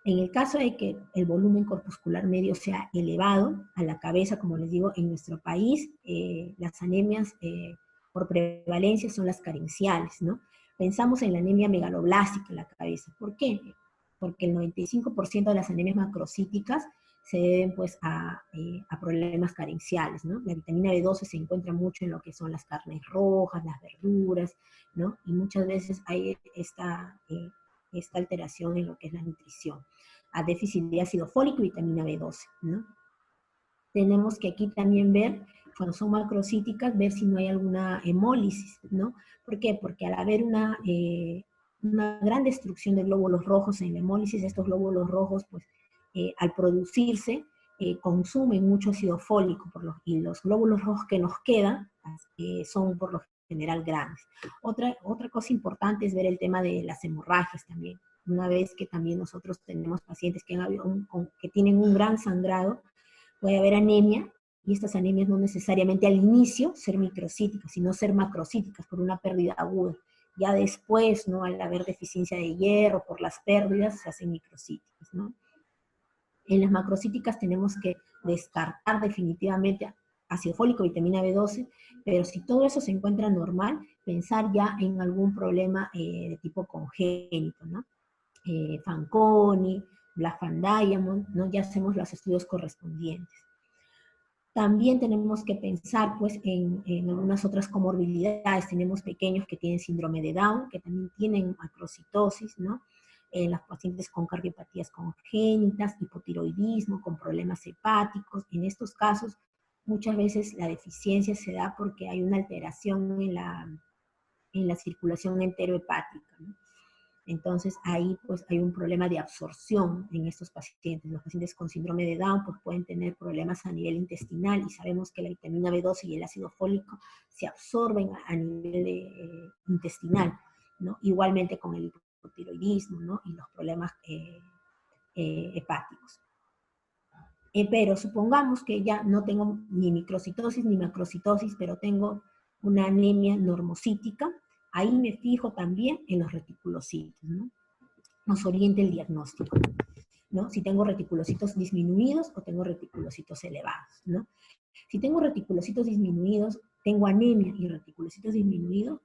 En el caso de que el volumen corpuscular medio sea elevado a la cabeza, como les digo, en nuestro país, las anemias por prevalencia son las carenciales, ¿no? Pensamos en la anemia megaloblástica en la cabeza. ¿Por qué? Porque el 95% de las anemias macrocíticas se deben pues a problemas carenciales, ¿no? La vitamina B12 se encuentra mucho en lo que son las carnes rojas, las verduras, ¿no? Y muchas veces hay esta alteración en lo que es la nutrición, a déficit de ácido fólico y vitamina B12, ¿no? Tenemos que aquí también ver, cuando son macrocíticas, ver si no hay alguna hemólisis, ¿no? ¿Por qué? Porque al haber una gran destrucción de glóbulos rojos en la hemólisis, estos glóbulos rojos, pues, al producirse, consumen mucho ácido fólico, y los glóbulos rojos que nos quedan son por lo general grandes. Otra cosa importante es ver el tema de las hemorragias también. Una vez que también nosotros tenemos pacientes que tienen un gran sangrado, puede haber anemia, y estas anemias no necesariamente al inicio ser microcíticas, sino ser macrocíticas por una pérdida aguda. Ya después, ¿no? Al haber deficiencia de hierro por las pérdidas, se hacen microcíticas, ¿no? En las macrocíticas tenemos que descartar definitivamente ácido fólico, vitamina B12, pero si todo eso se encuentra normal, pensar ya en algún problema de tipo congénito, ¿no? Fanconi, Black Van Diamond, ¿no? Ya hacemos los estudios correspondientes. También tenemos que pensar pues, en algunas otras comorbilidades. Tenemos pequeños que tienen síndrome de Down, que también tienen macrocitosis, ¿no? Las pacientes con cardiopatías congénitas, hipotiroidismo, con problemas hepáticos. En estos casos, muchas veces la deficiencia se da porque hay una alteración en la circulación enterohepática, ¿no? Entonces ahí pues hay un problema de absorción en estos pacientes. Los pacientes con síndrome de Down pues pueden tener problemas a nivel intestinal, y sabemos que la vitamina B12 y el ácido fólico se absorben a nivel intestinal, ¿no? Igualmente con el hipotiroidismo, ¿no? Y los problemas hepáticos. Pero supongamos que ya no tengo ni microcitosis ni macrocitosis, pero tengo una anemia normocítica, ahí me fijo también en los reticulocitos, ¿no? Nos orienta el diagnóstico, ¿no? Si tengo reticulocitos disminuidos o tengo reticulocitos elevados, ¿no? Si tengo reticulocitos disminuidos, tengo anemia y reticulocitos disminuidos,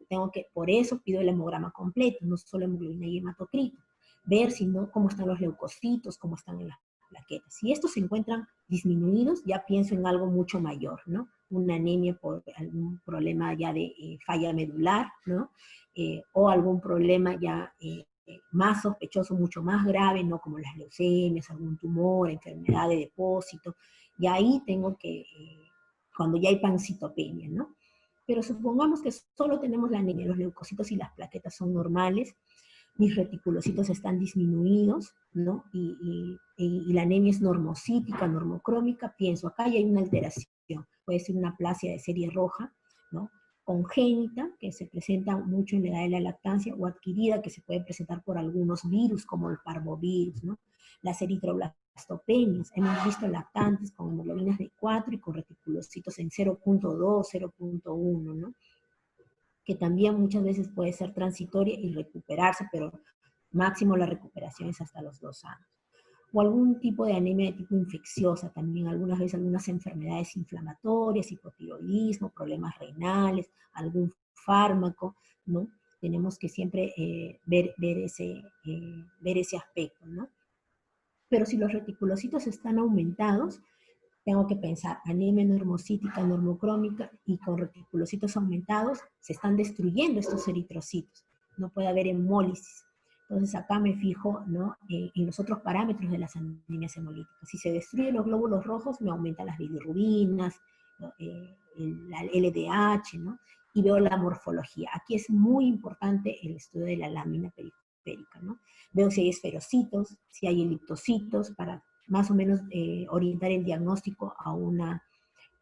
por eso pido el hemograma completo, no solo hemoglobina y hematocrito, ver si no, cómo están los leucocitos, cómo están en las plaquetas. Si estos se encuentran disminuidos, ya pienso en algo mucho mayor, ¿no? Una anemia por algún problema ya de falla medular, ¿no? O algún problema ya más sospechoso, mucho más grave, ¿no? Como las leucemias, algún tumor, enfermedad de depósito, y ahí tengo que, cuando ya hay pancitopenia, ¿no? Pero supongamos que solo tenemos la anemia, los leucocitos y las plaquetas son normales, mis reticulocitos están disminuidos, ¿no? Y la anemia es normocítica, normocrómica, pienso, acá ya hay una alteración, puede ser una aplasia de serie roja, ¿no? Congénita, que se presenta mucho en la edad de la lactancia, o adquirida, que se puede presentar por algunos virus, como el parvovirus, ¿no? Las eritroblastopenias, hemos visto lactantes con hemoglobinas de 4 y con reticulocitos en 0.2, 0.1, ¿no? Que también muchas veces puede ser transitoria y recuperarse, pero máximo la recuperación es hasta los 2 años. O algún tipo de anemia de tipo infecciosa, también algunas veces algunas enfermedades inflamatorias, hipotiroidismo, problemas renales, algún fármaco, ¿no? Tenemos que siempre ver ese aspecto, ¿no? Pero si los reticulocitos están aumentados, tengo que pensar, anemia normocítica, normocrómica, y con reticulocitos aumentados se están destruyendo estos eritrocitos. No puede haber hemólisis. Entonces acá me fijo, ¿no? En los otros parámetros de las anemias hemolíticas. Si se destruyen los glóbulos rojos, me aumentan las bilirrubinas, ¿no? La LDH, ¿no? Y veo la morfología. Aquí es muy importante el estudio de la lámina periférica, ¿no? Veo si hay esferocitos, si hay eliptocitos, para más o menos orientar el diagnóstico a una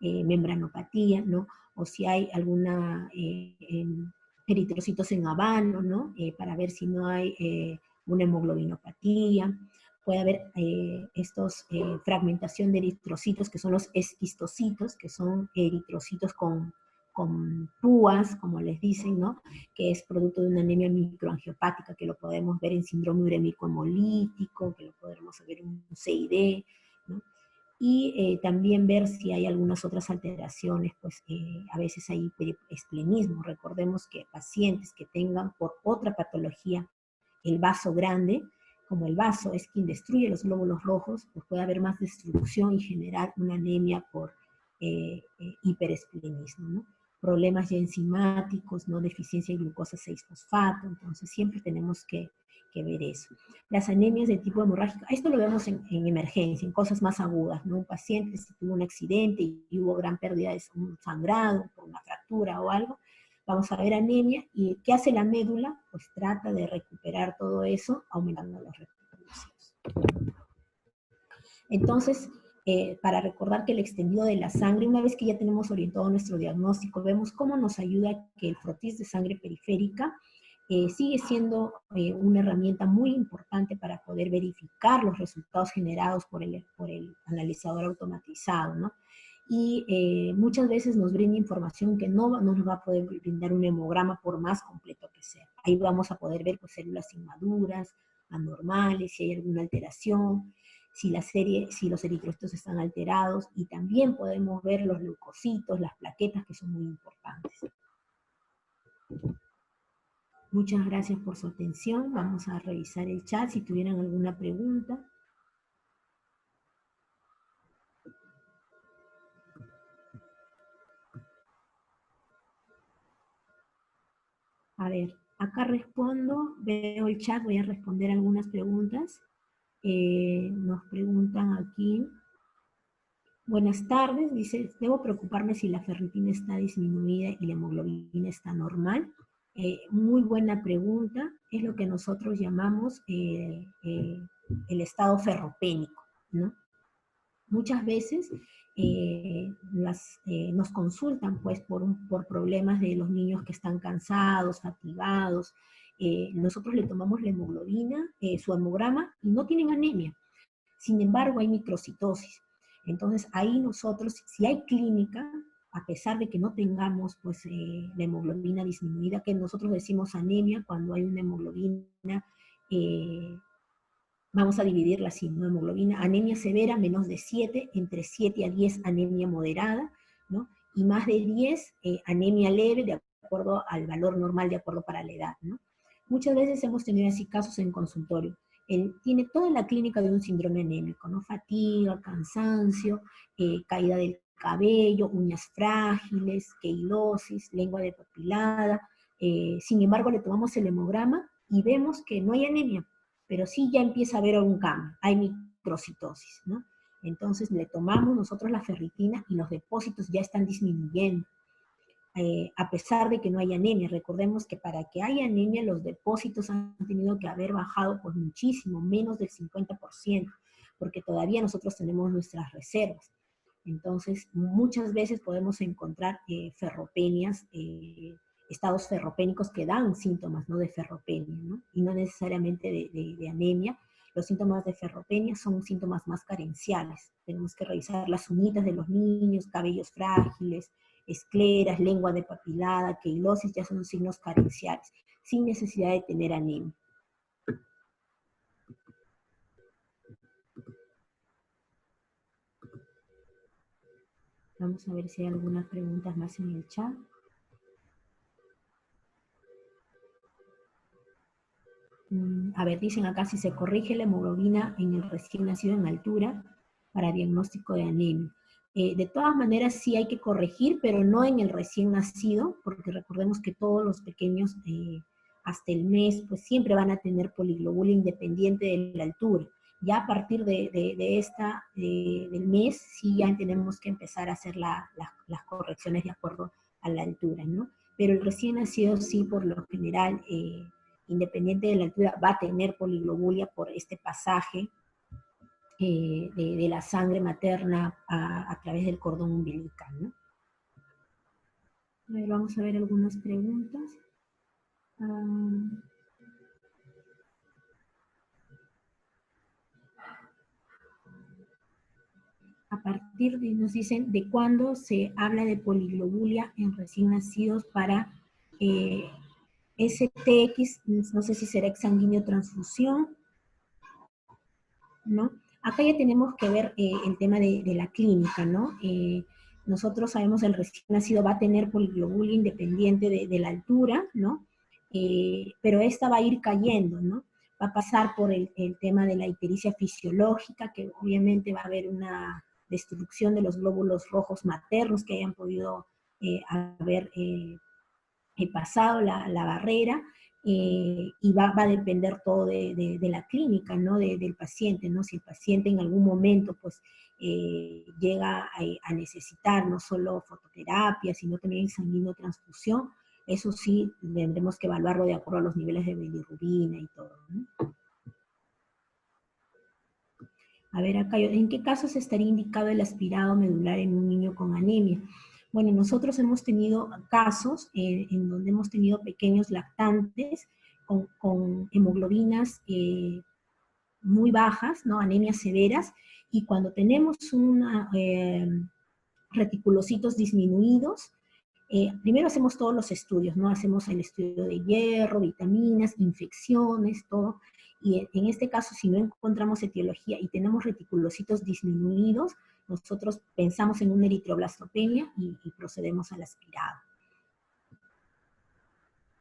membranopatía, ¿no? O si hay alguna eritrocitos en habano, ¿no? Para ver si no hay una hemoglobinopatía. Puede haber fragmentación de eritrocitos, que son los esquistocitos, que son eritrocitos con púas, como les dicen, ¿no? Que es producto de una anemia microangiopática, que lo podemos ver en síndrome urémico hemolítico, que lo podemos ver en un CID, ¿no? Y también ver si hay algunas otras alteraciones, pues a veces hay hiperesplenismo. Recordemos que pacientes que tengan por otra patología el vaso grande, como el vaso es quien destruye los glóbulos rojos, pues puede haber más destrucción y generar una anemia por hiperesplenismo, ¿no? Problemas ya enzimáticos, ¿no? Deficiencia de glucosa 6-fosfato, entonces siempre tenemos que ver eso. Las anemias de tipo hemorrágico, esto lo vemos en emergencia, en cosas más agudas, ¿no? Un paciente si tuvo un accidente y hubo gran pérdida de un sangrado por una fractura o algo, vamos a ver anemia, y ¿qué hace la médula? Pues trata de recuperar todo eso aumentando los reticulocitos. Entonces, para recordar que el extendido de la sangre, una vez que ya tenemos orientado nuestro diagnóstico, vemos cómo nos ayuda que el frotis de sangre periférica sigue siendo una herramienta muy importante para poder verificar los resultados generados por el analizador automatizado, ¿no? Y muchas veces nos brinda información que no nos va a poder brindar un hemograma por más completo que sea. Ahí vamos a poder ver pues, células inmaduras, anormales, si hay alguna alteración, si los eritrocitos están alterados, y también podemos ver los leucocitos, las plaquetas, que son muy importantes. Muchas gracias por su atención. Vamos a revisar el chat si tuvieran alguna pregunta. A ver, acá respondo, veo el chat, voy a responder algunas preguntas. Nos preguntan aquí. Buenas tardes, dice, ¿debo preocuparme si la ferritina está disminuida y la hemoglobina está normal? Muy buena pregunta, es lo que nosotros llamamos el estado ferropénico, ¿no? Muchas veces nos consultan pues por problemas de los niños que están cansados, fatigados. Nosotros le tomamos la hemoglobina, su hemograma, y no tienen anemia. Sin embargo, hay microcitosis. Entonces, ahí nosotros, si hay clínica, a pesar de que no tengamos pues, la hemoglobina disminuida, que nosotros decimos anemia cuando hay una hemoglobina, vamos a dividirla así, ¿no? Hemoglobina, anemia severa, menos de 7, entre 7 a 10 anemia moderada, ¿no? Y más de 10 anemia leve, de acuerdo al valor normal, de acuerdo para la edad, ¿no? Muchas veces hemos tenido así casos en consultorio. Él tiene toda la clínica de un síndrome anémico, ¿no? Fatiga, cansancio, caída del cabello, uñas frágiles, queilosis, lengua depapilada. Sin embargo, le tomamos el hemograma y vemos que no hay anemia, pero sí ya empieza a haber algún cambio, hay microcitosis, ¿no? Entonces le tomamos nosotros la ferritina y los depósitos ya están disminuyendo, a pesar de que no hay anemia. Recordemos que para que haya anemia los depósitos han tenido que haber bajado pues muchísimo, menos del 50%, porque todavía nosotros tenemos nuestras reservas. Entonces, muchas veces podemos encontrar ferropenias, estados ferropénicos que dan síntomas, ¿no?, de ferropenia, ¿no? Y no necesariamente de anemia. Los síntomas de ferropenia son síntomas más carenciales. Tenemos que revisar las uñitas de los niños, cabellos frágiles, escleras, lengua depapilada, queilosis, ya son signos carenciales, sin necesidad de tener anemia. Vamos a ver si hay algunas preguntas más en el chat. A ver, dicen acá si se corrige la hemoglobina en el recién nacido en altura para diagnóstico de anemia. De todas maneras sí hay que corregir, pero no en el recién nacido, porque recordemos que todos los pequeños hasta el mes pues siempre van a tener poliglobulia independiente de la altura. Ya a partir del mes sí ya tenemos que empezar a hacer las correcciones de acuerdo a la altura, ¿no? Pero el recién nacido sí, por lo general, independiente de la altura, va a tener poliglobulia por este pasaje de la sangre materna a través del cordón umbilical, ¿no? A ver, vamos a ver algunas preguntas. A partir de, nos dicen, ¿de cuándo se habla de poliglobulia en recién nacidos para STX? No sé si será exsanguíneo transfusión, ¿no? Acá ya tenemos que ver el tema de la clínica, ¿no? Nosotros sabemos que el recién nacido va a tener poliglobulia independiente de la altura, ¿no? Pero esta va a ir cayendo, ¿no? Va a pasar por el tema de la ictericia fisiológica, que obviamente va a haber una destrucción de los glóbulos rojos maternos que hayan podido haber pasado la barrera, y va a depender todo de la clínica, ¿no? Del paciente, ¿no? Si el paciente en algún momento pues llega a necesitar no solo fototerapia, sino también sanguinotransfusión, eso sí tendremos que evaluarlo de acuerdo a los niveles de bilirrubina y todo, ¿no? A ver acá, ¿en qué casos estaría indicado el aspirado medular en un niño con anemia? Bueno, nosotros hemos tenido casos en donde hemos tenido pequeños lactantes con hemoglobinas muy bajas, ¿no? Anemias severas, y cuando tenemos reticulocitos disminuidos, primero hacemos todos los estudios, ¿no? Hacemos el estudio de hierro, vitaminas, infecciones, todo, y en este caso, si no encontramos etiología y tenemos reticulocitos disminuidos, nosotros pensamos en una eritroblastopenia y procedemos al aspirado.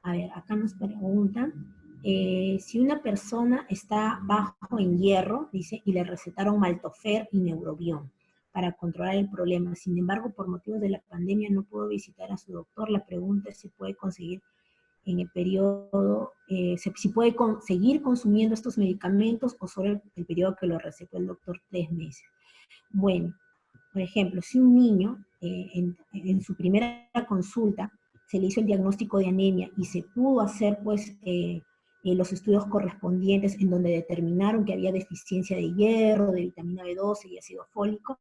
A ver, acá nos preguntan, si una persona está bajo en hierro, dice, y le recetaron Maltofer y Neurobión para controlar el problema, sin embargo, por motivos de la pandemia no pudo visitar a su doctor, la pregunta es si puede conseguir en el periodo, si puede seguir consumiendo estos medicamentos o solo el periodo que lo recetó el doctor, 3 meses. Bueno, por ejemplo, si un niño en su primera consulta se le hizo el diagnóstico de anemia y se pudo hacer pues los estudios correspondientes en donde determinaron que había deficiencia de hierro, de vitamina B12 y ácido fólico.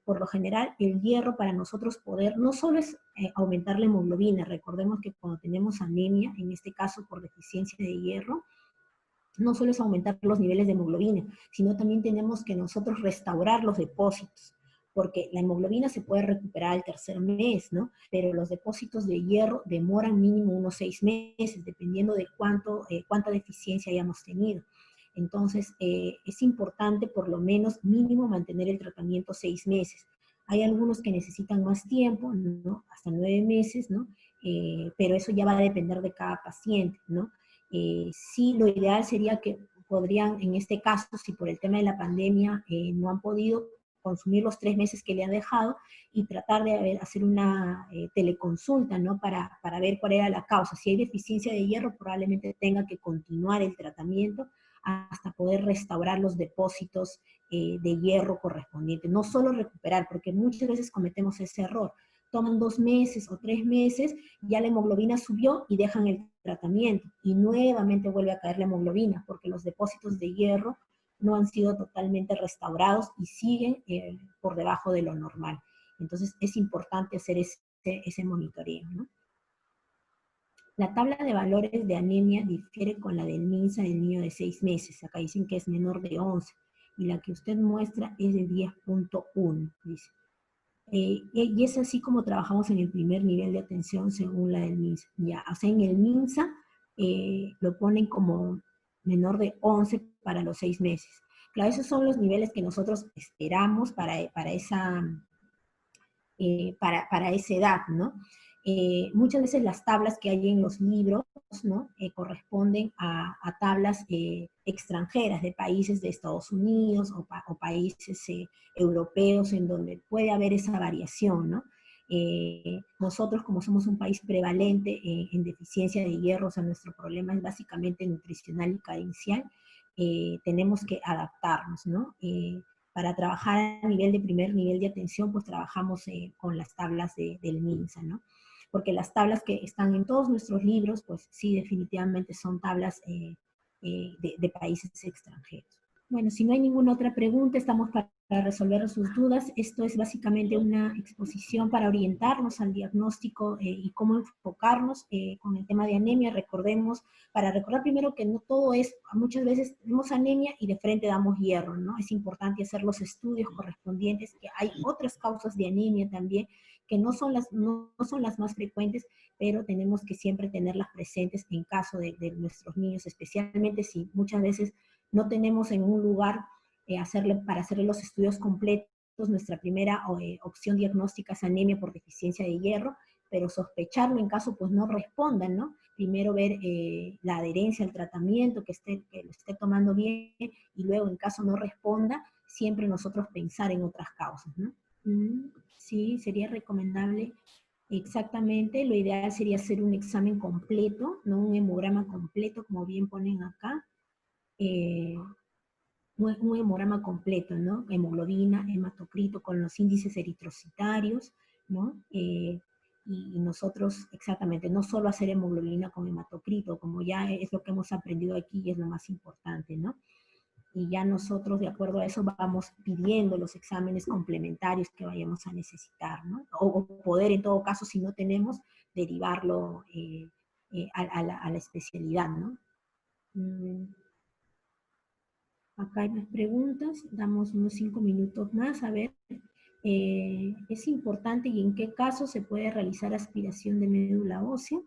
Por lo general, el hierro para nosotros poder, no solo es aumentar la hemoglobina, recordemos que cuando tenemos anemia, en este caso por deficiencia de hierro, no solo es aumentar los niveles de hemoglobina, sino también tenemos que nosotros restaurar los depósitos, porque la hemoglobina se puede recuperar al tercer mes, ¿no? Pero los depósitos de hierro demoran mínimo unos 6 meses, dependiendo de cuánta deficiencia hayamos tenido. Entonces, es importante por lo menos mínimo mantener el tratamiento 6 meses. Hay algunos que necesitan más tiempo, ¿no? Hasta 9 meses, ¿no? Pero eso ya va a depender de cada paciente, ¿no? Sí, lo ideal sería que podrían, en este caso, si por el tema de la pandemia no han podido consumir los 3 meses que le han dejado, y tratar de hacer una teleconsulta, ¿no? Para ver cuál era la causa. Si hay deficiencia de hierro, probablemente tenga que continuar el tratamiento hasta poder restaurar los depósitos de hierro correspondientes. No solo recuperar, porque muchas veces cometemos ese error. Toman 2 meses o 3 meses, ya la hemoglobina subió y dejan el tratamiento. Y nuevamente vuelve a caer la hemoglobina, porque los depósitos de hierro no han sido totalmente restaurados y siguen por debajo de lo normal. Entonces es importante hacer ese monitoreo, ¿no? La tabla de valores de anemia difiere con la del MINSA del niño de 6 meses. Acá dicen que es menor de 11. Y la que usted muestra es de 10.1, dice. Y es así como trabajamos en el primer nivel de atención según la del MINSA. Ya, o sea, en el MINSA lo ponen como menor de 11 para los 6 meses. Claro, esos son los niveles que nosotros esperamos para esa edad, ¿no? Muchas veces las tablas que hay en los libros, ¿no? Corresponden a tablas extranjeras de países de Estados Unidos o países europeos en donde puede haber esa variación, ¿no? Nosotros, como somos un país prevalente en deficiencia de hierro, o sea, nuestro problema es básicamente nutricional y carencial, tenemos que adaptarnos, ¿no? Para trabajar a nivel de primer nivel de atención, pues trabajamos con las tablas del MINSA, ¿no? Porque las tablas que están en todos nuestros libros, pues sí, definitivamente son tablas de países extranjeros. Bueno, si no hay ninguna otra pregunta, estamos para resolver sus dudas. Esto es básicamente una exposición para orientarnos al diagnóstico y cómo enfocarnos con el tema de anemia. Para recordar primero que no todo es, muchas veces tenemos anemia y de frente damos hierro, ¿no? Es importante hacer los estudios correspondientes, que hay otras causas de anemia también, que no son las más frecuentes, pero tenemos que siempre tenerlas presentes en caso de nuestros niños, especialmente si muchas veces no tenemos en un lugar para hacerle los estudios completos. Nuestra primera opción diagnóstica es anemia por deficiencia de hierro, pero sospecharlo en caso pues no respondan, ¿no? Primero ver la adherencia al tratamiento, que lo esté tomando bien, y luego en caso no responda, siempre nosotros pensar en otras causas, ¿no? Sí, sería recomendable. Exactamente, lo ideal sería hacer un examen completo, no un hemograma completo, como bien ponen acá. Un hemograma completo, ¿no? Hemoglobina, hematocrito con los índices eritrocitarios, ¿no? Y nosotros, exactamente, no solo hacer hemoglobina con hematocrito, como ya es lo que hemos aprendido aquí y es lo más importante, ¿no? Y ya nosotros, de acuerdo a eso, vamos pidiendo los exámenes complementarios que vayamos a necesitar, ¿no? O poder, en todo caso, si no tenemos, derivarlo a la especialidad, ¿no? Acá hay más preguntas, damos unos 5 minutos más, a ver. ¿Es importante y en qué caso se puede realizar aspiración de médula ósea?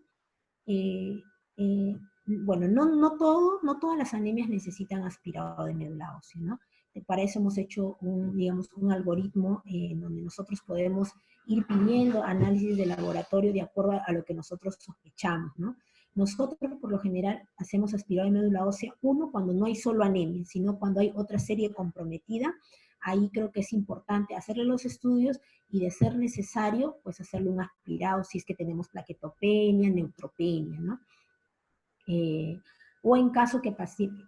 Bueno, no todas las anemias necesitan aspirado de médula ósea, ¿no? Para eso hemos hecho un algoritmo en donde nosotros podemos ir pidiendo análisis de laboratorio de acuerdo a lo que nosotros sospechamos, ¿no? Nosotros, por lo general, hacemos aspirado de médula ósea, cuando no hay solo anemia, sino cuando hay otra serie comprometida. Ahí creo que es importante hacerle los estudios y, de ser necesario, pues hacerle un aspirado si es que tenemos plaquetopenia, neutropenia, ¿no? O en caso que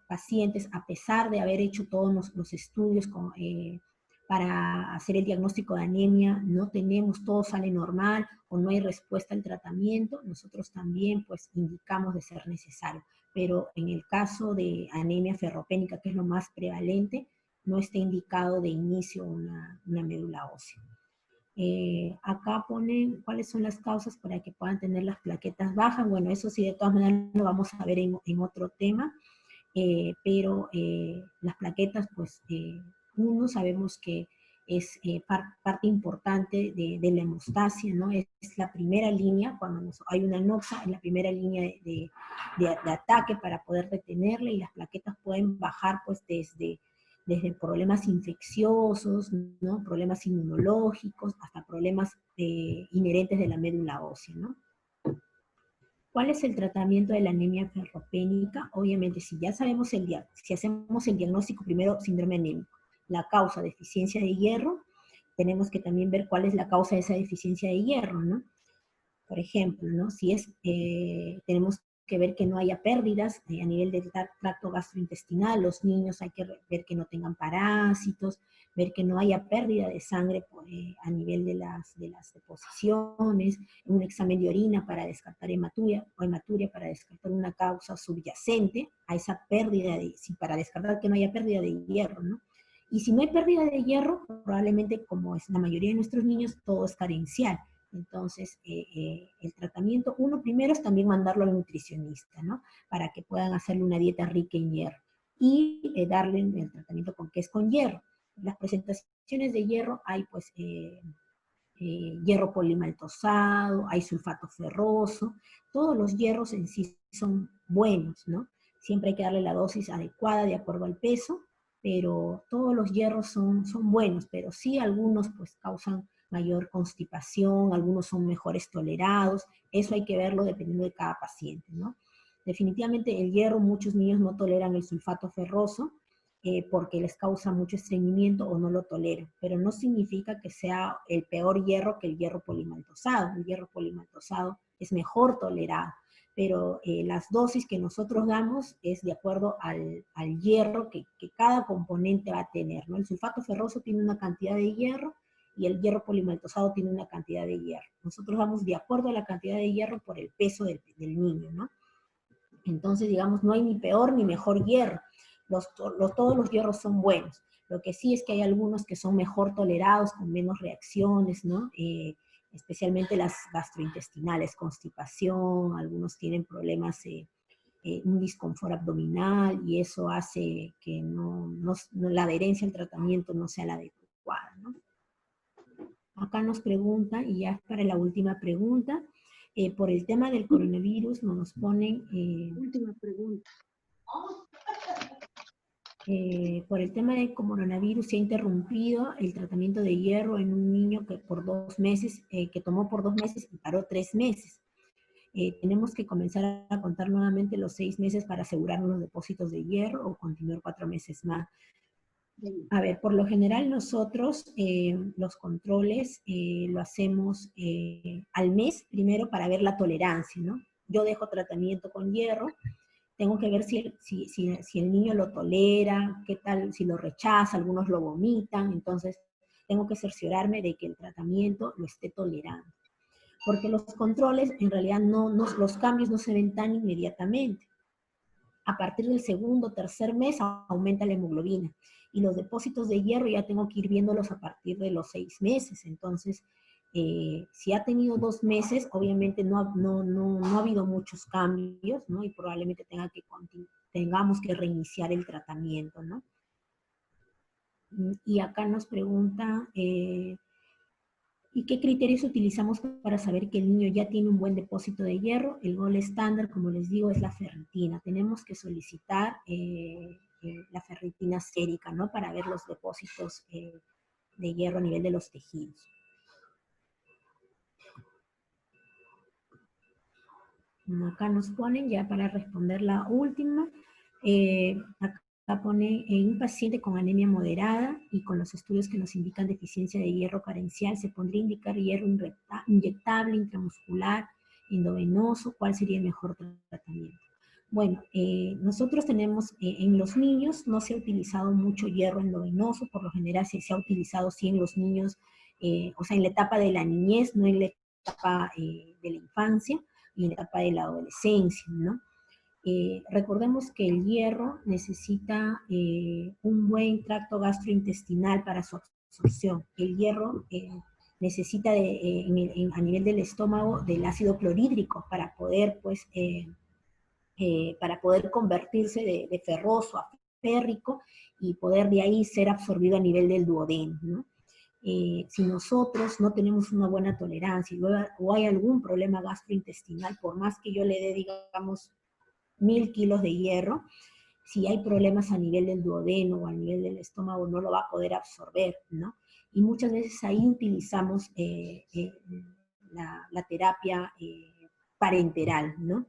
pacientes, a pesar de haber hecho todos los estudios para hacer el diagnóstico de anemia, no tenemos, todo sale normal o no hay respuesta al tratamiento, nosotros también pues indicamos de ser necesario. pero en el caso de anemia ferropénica, que es lo más prevalente, no está indicado de inicio una médula ósea. Acá ponen cuáles son las causas para que puedan tener las plaquetas bajas. Bueno, eso sí, de todas maneras lo vamos a ver en otro tema, pero las plaquetas, pues, uno sabemos que es parte importante de la hemostasia, ¿no? Es la primera línea, cuando hay una anoxia, es la primera línea de ataque para poder detenerla, y las plaquetas pueden bajar, pues, desde problemas infecciosos, ¿no? Problemas inmunológicos, hasta problemas inherentes de la médula ósea, ¿no? ¿Cuál es el tratamiento de la anemia ferropénica? Obviamente, si ya sabemos si hacemos el diagnóstico primero, síndrome anémico, la causa, deficiencia de hierro, tenemos que también ver cuál es la causa de esa deficiencia de hierro, ¿no? Por ejemplo, ¿no? Si tenemos que ver que no haya pérdidas a nivel del tracto gastrointestinal, los niños hay que ver que no tengan parásitos, ver que no haya pérdida de sangre a nivel de las deposiciones, un examen de orina para descartar hematuria para descartar una causa subyacente a esa pérdida, para descartar que no haya pérdida de hierro, ¿no? Y si no hay pérdida de hierro, probablemente, como es la mayoría de nuestros niños, todo es carencial. Entonces, el tratamiento, uno primero es también mandarlo al nutricionista, ¿no? Para que puedan hacerle una dieta rica en hierro. Y darle el tratamiento que es con hierro. Las presentaciones de hierro hay, pues, hierro polimaltosado, hay sulfato ferroso. Todos los hierros en sí son buenos, ¿no? Siempre hay que darle la dosis adecuada de acuerdo al peso, pero todos los hierros son buenos, pero sí algunos, pues, causan mayor constipación, algunos son mejores tolerados, eso hay que verlo dependiendo de cada paciente, ¿no? Definitivamente el hierro, muchos niños no toleran el sulfato ferroso porque les causa mucho estreñimiento o no lo toleran, pero no significa que sea el peor hierro que el hierro polimaltosado. El hierro polimaltosado es mejor tolerado, pero las dosis que nosotros damos es de acuerdo al hierro que cada componente va a tener, ¿no? El sulfato ferroso tiene una cantidad de hierro, y el hierro polimaltosado tiene una cantidad de hierro. Nosotros vamos de acuerdo a la cantidad de hierro por el peso del niño, ¿no? Entonces, digamos, no hay ni peor ni mejor hierro. Todos los hierros son buenos. Lo que sí es que hay algunos que son mejor tolerados, con menos reacciones, ¿no? Especialmente las gastrointestinales, constipación, algunos tienen problemas, un disconfort abdominal, y eso hace que la adherencia al tratamiento no sea la adecuada, ¿no? Acá nos preguntan, y ya es para la última pregunta, por el tema del coronavirus nos ponen... última pregunta. Por el tema del coronavirus se ha interrumpido el tratamiento de hierro en un niño que tomó por 2 meses y paró 3 meses. Tenemos que comenzar a contar nuevamente los 6 meses para asegurarnos los depósitos de hierro, o continuar 4 meses más. A ver, por lo general nosotros los controles lo hacemos al mes primero para ver la tolerancia, ¿no? Yo dejo tratamiento con hierro, tengo que ver si el niño lo tolera, qué tal, si lo rechaza, algunos lo vomitan, entonces tengo que cerciorarme de que el tratamiento lo esté tolerando. Porque los controles, en realidad, los cambios no se ven tan inmediatamente. A partir del segundo o tercer mes aumenta la hemoglobina, y los depósitos de hierro ya tengo que ir viéndolos a partir de los 6 meses. Entonces, si ha tenido 2 meses, obviamente no ha habido muchos cambios, ¿no? Y probablemente tengamos que reiniciar el tratamiento, ¿no? Y acá nos pregunta, ¿y qué criterios utilizamos para saber que el niño ya tiene un buen depósito de hierro? El gol estándar, como les digo, es la ferritina. Tenemos que solicitar la ferritina sérica, ¿no? Para ver los depósitos de hierro a nivel de los tejidos. Acá nos ponen, ya para responder la última, acá pone, en un paciente con anemia moderada y con los estudios que nos indican deficiencia de hierro carencial, ¿se pondría a indicar hierro inyectable, intramuscular, endovenoso? ¿Cuál sería el mejor tratamiento? Bueno, nosotros tenemos, en los niños no se ha utilizado mucho hierro endovenoso, por lo general se ha utilizado sí en los niños, o sea, en la etapa de la niñez, no en la etapa de la infancia y en la etapa de la adolescencia, ¿no? Recordemos que el hierro necesita un buen tracto gastrointestinal para su absorción. El hierro necesita a nivel del estómago del ácido clorhídrico para poder, pues, para poder convertirse de ferroso a férrico y poder de ahí ser absorbido a nivel del duodeno, ¿no? Si nosotros no tenemos una buena tolerancia o hay algún problema gastrointestinal, por más que yo le dé, digamos, 1000 kilos de hierro, si hay problemas a nivel del duodeno o a nivel del estómago, no lo va a poder absorber, ¿no? Y muchas veces ahí utilizamos la terapia parenteral, ¿no?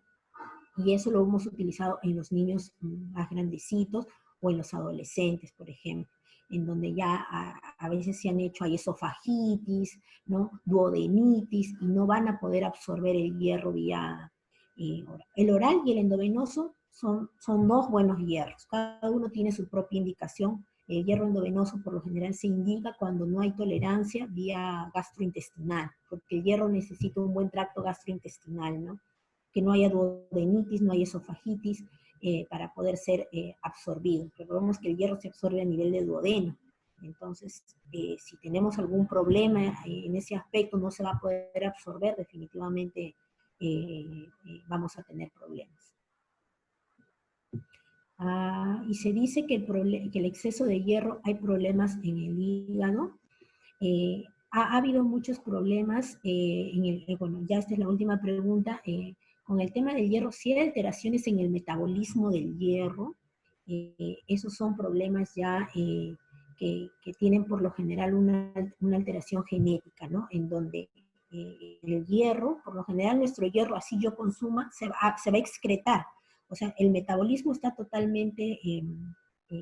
Y eso lo hemos utilizado en los niños más grandecitos o en los adolescentes, por ejemplo, en donde ya a veces se han hecho ahí esofagitis, ¿no? Duodenitis, y no van a poder absorber el hierro vía oral. El oral y el endovenoso son dos buenos hierros, cada uno tiene su propia indicación. El hierro endovenoso por lo general se indica cuando no hay tolerancia vía gastrointestinal, porque el hierro necesita un buen tracto gastrointestinal, ¿no? Que no haya duodenitis, no haya esofagitis, para poder ser absorbido. Recordemos que el hierro se absorbe a nivel de duodeno. Entonces, si tenemos algún problema en ese aspecto, no se va a poder absorber, definitivamente vamos a tener problemas. Y se dice que el exceso de hierro, hay problemas en el hígado. Ha habido muchos problemas bueno, ya esta es la última pregunta, con el tema del hierro, sí hay alteraciones en el metabolismo del hierro. Esos son problemas ya que tienen por lo general una alteración genética, ¿no? En donde el hierro, por lo general nuestro hierro, así yo consuma, se va a excretar. O sea, el metabolismo está totalmente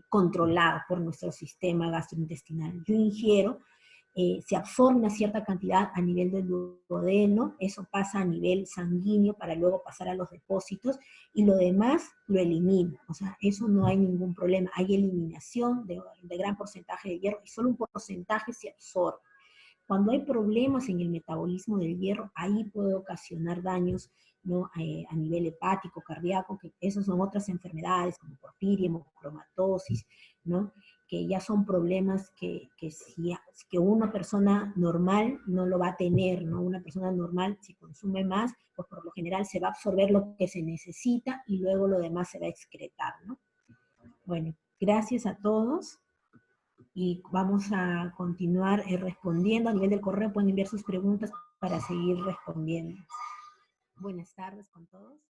controlado por nuestro sistema gastrointestinal. Yo ingiero, se absorbe una cierta cantidad a nivel del duodeno, eso pasa a nivel sanguíneo para luego pasar a los depósitos, y lo demás lo elimino. O sea, eso no hay ningún problema. Hay eliminación de gran porcentaje de hierro y solo un porcentaje se absorbe. Cuando hay problemas en el metabolismo del hierro, ahí puede ocasionar daños, ¿no? A nivel hepático, cardíaco, que esas son otras enfermedades como porfiria, hemocromatosis, ¿no? Que ya son problemas que una persona normal no lo va a tener, ¿no? Una persona normal, si consume más, pues por lo general se va a absorber lo que se necesita y luego lo demás se va a excretar, ¿no? Bueno, gracias a todos y vamos a continuar respondiendo. A nivel del correo pueden enviar sus preguntas para seguir respondiendo. Buenas tardes con todos.